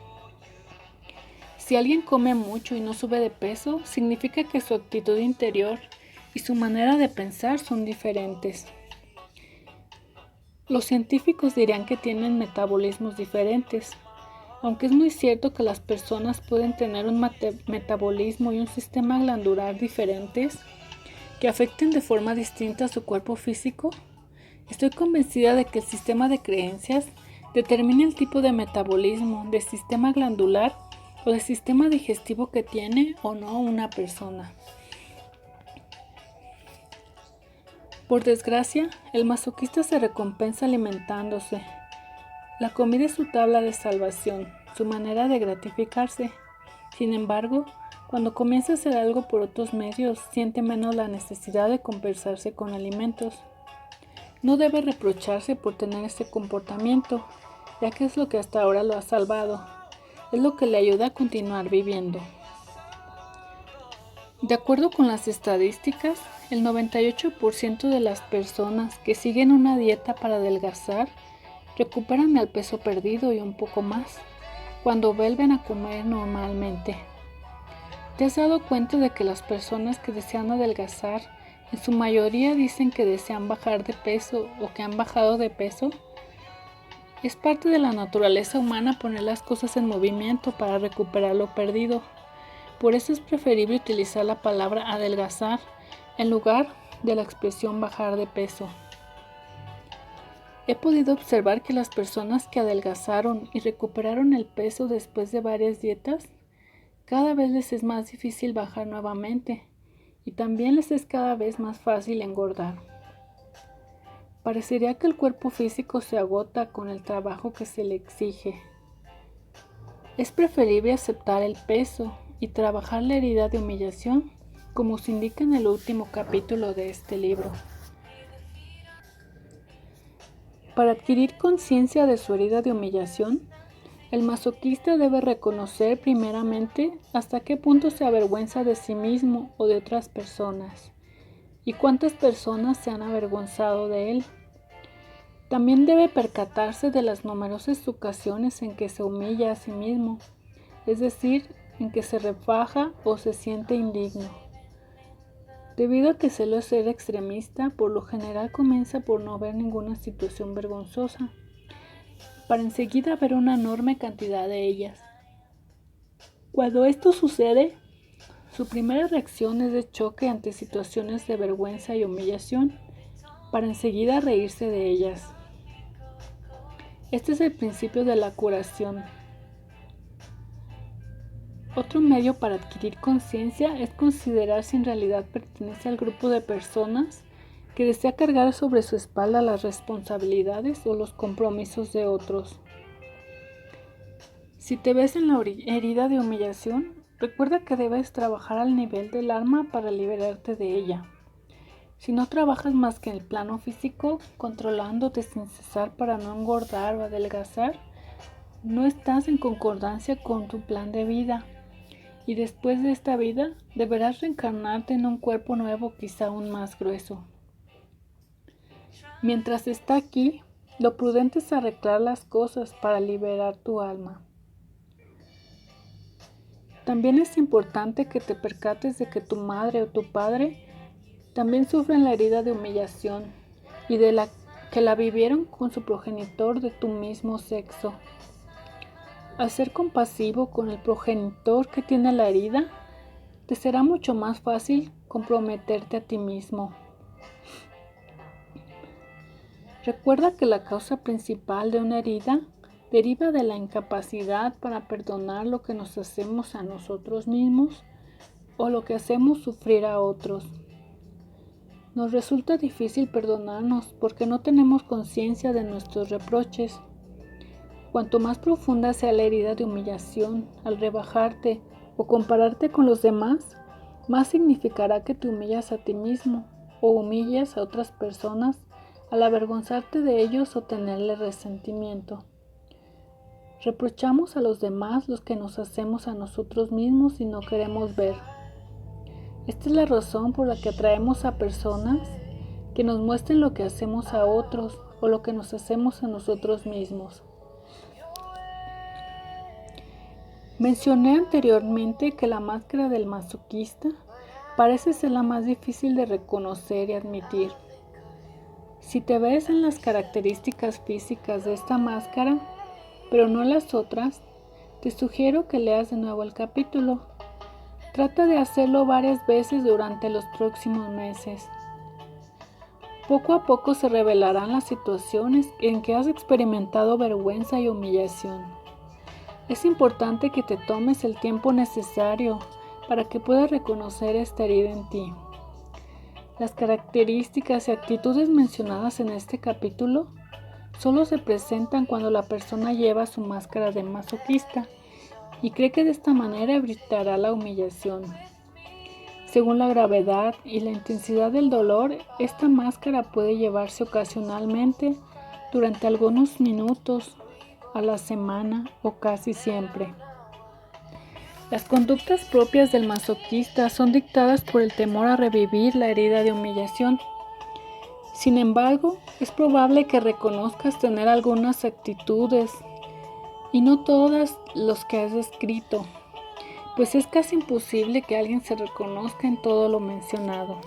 Si alguien come mucho y no sube de peso, significa que su actitud interior y su manera de pensar son diferentes. Los científicos dirían que tienen metabolismos diferentes, aunque es muy cierto que las personas pueden tener un metabolismo y un sistema glandular diferentes que afecten de forma distinta a su cuerpo físico. Estoy convencida de que el sistema de creencias determina el tipo de metabolismo, de sistema glandular o de sistema digestivo que tiene o no una persona. Por desgracia, el masoquista se recompensa alimentándose. La comida es su tabla de salvación, su manera de gratificarse. Sin embargo, cuando comienza a hacer algo por otros medios, siente menos la necesidad de compensarse con alimentos. No debe reprocharse por tener este comportamiento, ya que es lo que hasta ahora lo ha salvado. Es lo que le ayuda a continuar viviendo. De acuerdo con las estadísticas, el 98% de las personas que siguen una dieta para adelgazar recuperan el peso perdido y un poco más cuando vuelven a comer normalmente. ¿Te has dado cuenta de que las personas que desean adelgazar en su mayoría dicen que desean bajar de peso o que han bajado de peso? Es parte de la naturaleza humana poner las cosas en movimiento para recuperar lo perdido. Por eso es preferible utilizar la palabra adelgazar en lugar de la expresión bajar de peso. He podido observar que las personas que adelgazaron y recuperaron el peso después de varias dietas, cada vez les es más difícil bajar nuevamente y también les es cada vez más fácil engordar. Parecería que el cuerpo físico se agota con el trabajo que se le exige. Es preferible aceptar el peso y trabajar la herida de humillación, como se indica en el último capítulo de este libro. Para adquirir conciencia de su herida de humillación, el masoquista debe reconocer primeramente hasta qué punto se avergüenza de sí mismo o de otras personas, y cuántas personas se han avergonzado de él. También debe percatarse de las numerosas ocasiones en que se humilla a sí mismo, es decir, en que se refaja o se siente indigno. Debido a que suele ser extremista, por lo general comienza por no ver ninguna situación vergonzosa, para enseguida ver una enorme cantidad de ellas. Cuando esto sucede, su primera reacción es de choque ante situaciones de vergüenza y humillación, para enseguida reírse de ellas. Este es el principio de la curación. Otro medio para adquirir conciencia es considerar si en realidad pertenece al grupo de personas que desea cargar sobre su espalda las responsabilidades o los compromisos de otros. Si te ves en la herida de humillación, recuerda que debes trabajar al nivel del alma para liberarte de ella. Si no trabajas más que en el plano físico, controlándote sin cesar para no engordar o adelgazar, no estás en concordancia con tu plan de vida. Y después de esta vida, deberás reencarnarte en un cuerpo nuevo, quizá aún más grueso. Mientras está aquí, lo prudente es arreglar las cosas para liberar tu alma. También es importante que te percates de que tu madre o tu padre también sufren la herida de humillación y de que la vivieron con su progenitor de tu mismo sexo. Al ser compasivo con el progenitor que tiene la herida, te será mucho más fácil comprometerte a ti mismo. Recuerda que la causa principal de una herida deriva de la incapacidad para perdonar lo que nos hacemos a nosotros mismos o lo que hacemos sufrir a otros. Nos resulta difícil perdonarnos porque no tenemos conciencia de nuestros reproches. Cuanto más profunda sea la herida de humillación, al rebajarte o compararte con los demás, más significará que te humillas a ti mismo o humillas a otras personas al avergonzarte de ellos o tenerle resentimiento. Reprochamos a los demás los que nos hacemos a nosotros mismos y no queremos ver. Esta es la razón por la que atraemos a personas que nos muestren lo que hacemos a otros o lo que nos hacemos a nosotros mismos. Mencioné anteriormente que la máscara del masoquista parece ser la más difícil de reconocer y admitir. Si te ves en las características físicas de esta máscara, pero no las otras, te sugiero que leas de nuevo el capítulo. Trata de hacerlo varias veces durante los próximos meses. Poco a poco se revelarán las situaciones en que has experimentado vergüenza y humillación. Es importante que te tomes el tiempo necesario para que puedas reconocer esta herida en ti. Las características y actitudes mencionadas en este capítulo solo se presentan cuando la persona lleva su máscara de masoquista y cree que de esta manera evitará la humillación. Según la gravedad y la intensidad del dolor, esta máscara puede llevarse ocasionalmente durante algunos minutos a la semana o casi siempre. Las conductas propias del masoquista son dictadas por el temor a revivir la herida de humillación. Sin embargo, es probable que reconozcas tener algunas actitudes y no todas las que has descrito, pues es casi imposible que alguien se reconozca en todo lo mencionado.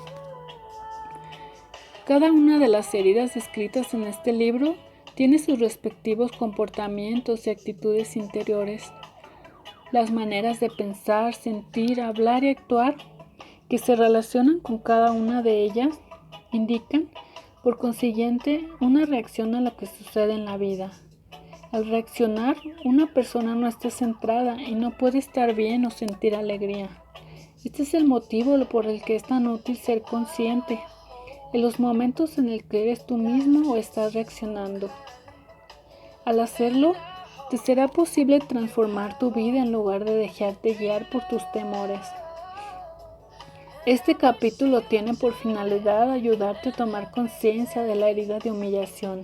Cada una de las heridas descritas en este libro tiene sus respectivos comportamientos y actitudes interiores. Las maneras de pensar, sentir, hablar y actuar que se relacionan con cada una de ellas indican, por consiguiente, una reacción a lo que sucede en la vida. Al reaccionar, una persona no está centrada y no puede estar bien o sentir alegría. Este es el motivo por el que es tan útil ser consciente. en los momentos en el que eres tú mismo o estás reaccionando. Al hacerlo, te será posible transformar tu vida en lugar de dejarte guiar por tus temores. Este capítulo tiene por finalidad ayudarte a tomar conciencia de la herida de humillación.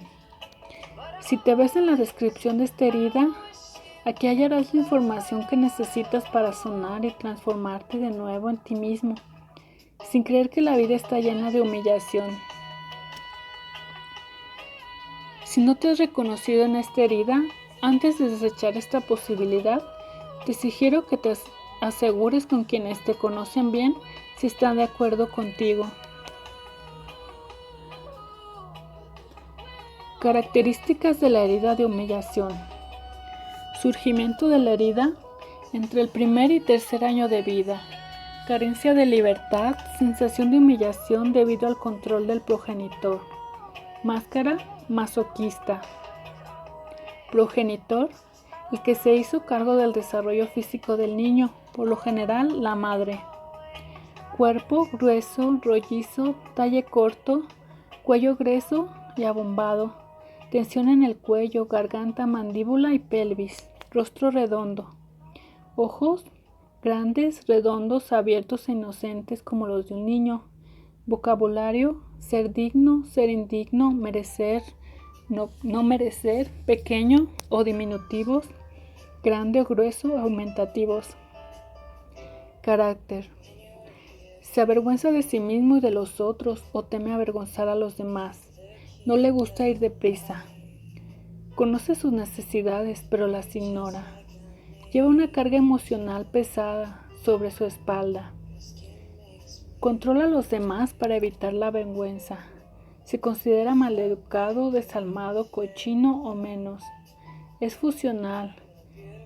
Si te ves en la descripción de esta herida, aquí hallarás la información que necesitas para sanar y transformarte de nuevo en ti mismo, sin creer que la vida está llena de humillación. Si no te has reconocido en esta herida, antes de desechar esta posibilidad, te sugiero que te asegures con quienes te conocen bien si están de acuerdo contigo. Características de la herida de humillación. Surgimiento de la herida entre el primer y tercer año de vida. Carencia de libertad, sensación de humillación debido al control del progenitor. Máscara masoquista. Progenitor, el que se hizo cargo del desarrollo físico del niño, por lo general la madre. Cuerpo grueso, rollizo, talle corto, cuello grueso y abombado. Tensión en el cuello, garganta, mandíbula y pelvis. Rostro redondo. Ojos grandes, redondos, abiertos e inocentes como los de un niño. Vocabulario: ser digno, ser indigno, merecer, no merecer, pequeño o diminutivos, grande o grueso, aumentativos. Carácter: se avergüenza de sí mismo y de los otros o teme avergonzar a los demás. No le gusta ir deprisa. Conoce sus necesidades, pero las ignora. Lleva una carga emocional pesada sobre su espalda. Controla a los demás para evitar la vergüenza. Se considera maleducado, desalmado, cochino o menos. Es fusional.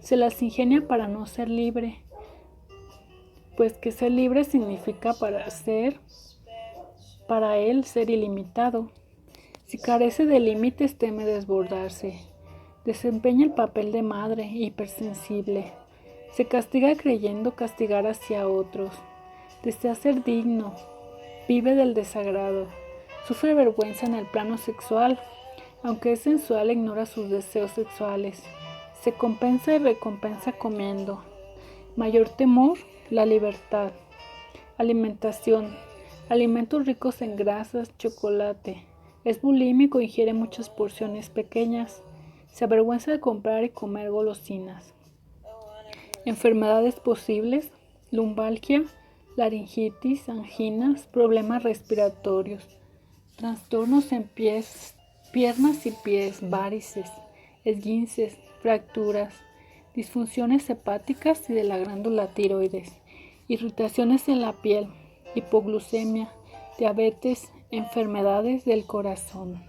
Se las ingenia para no ser libre, pues que ser libre significa para él ser ilimitado. Si carece de límites, teme desbordarse. Desempeña el papel de madre hipersensible. Se castiga creyendo castigar hacia otros. Desea ser digno. Vive del desagrado. Sufre vergüenza en el plano sexual. Aunque es sensual, ignora sus deseos sexuales. Se compensa y recompensa comiendo. Mayor temor: la libertad. Alimentación: alimentos ricos en grasas, chocolate. Es bulímico, ingiere muchas porciones pequeñas. Se avergüenza de comprar y comer golosinas. Enfermedades posibles: lumbalgia, laringitis, anginas, problemas respiratorios, trastornos en piernas y pies, varices, esguinces, fracturas, disfunciones hepáticas y de la glándula tiroides, irritaciones en la piel, hipoglucemia, diabetes, enfermedades del corazón.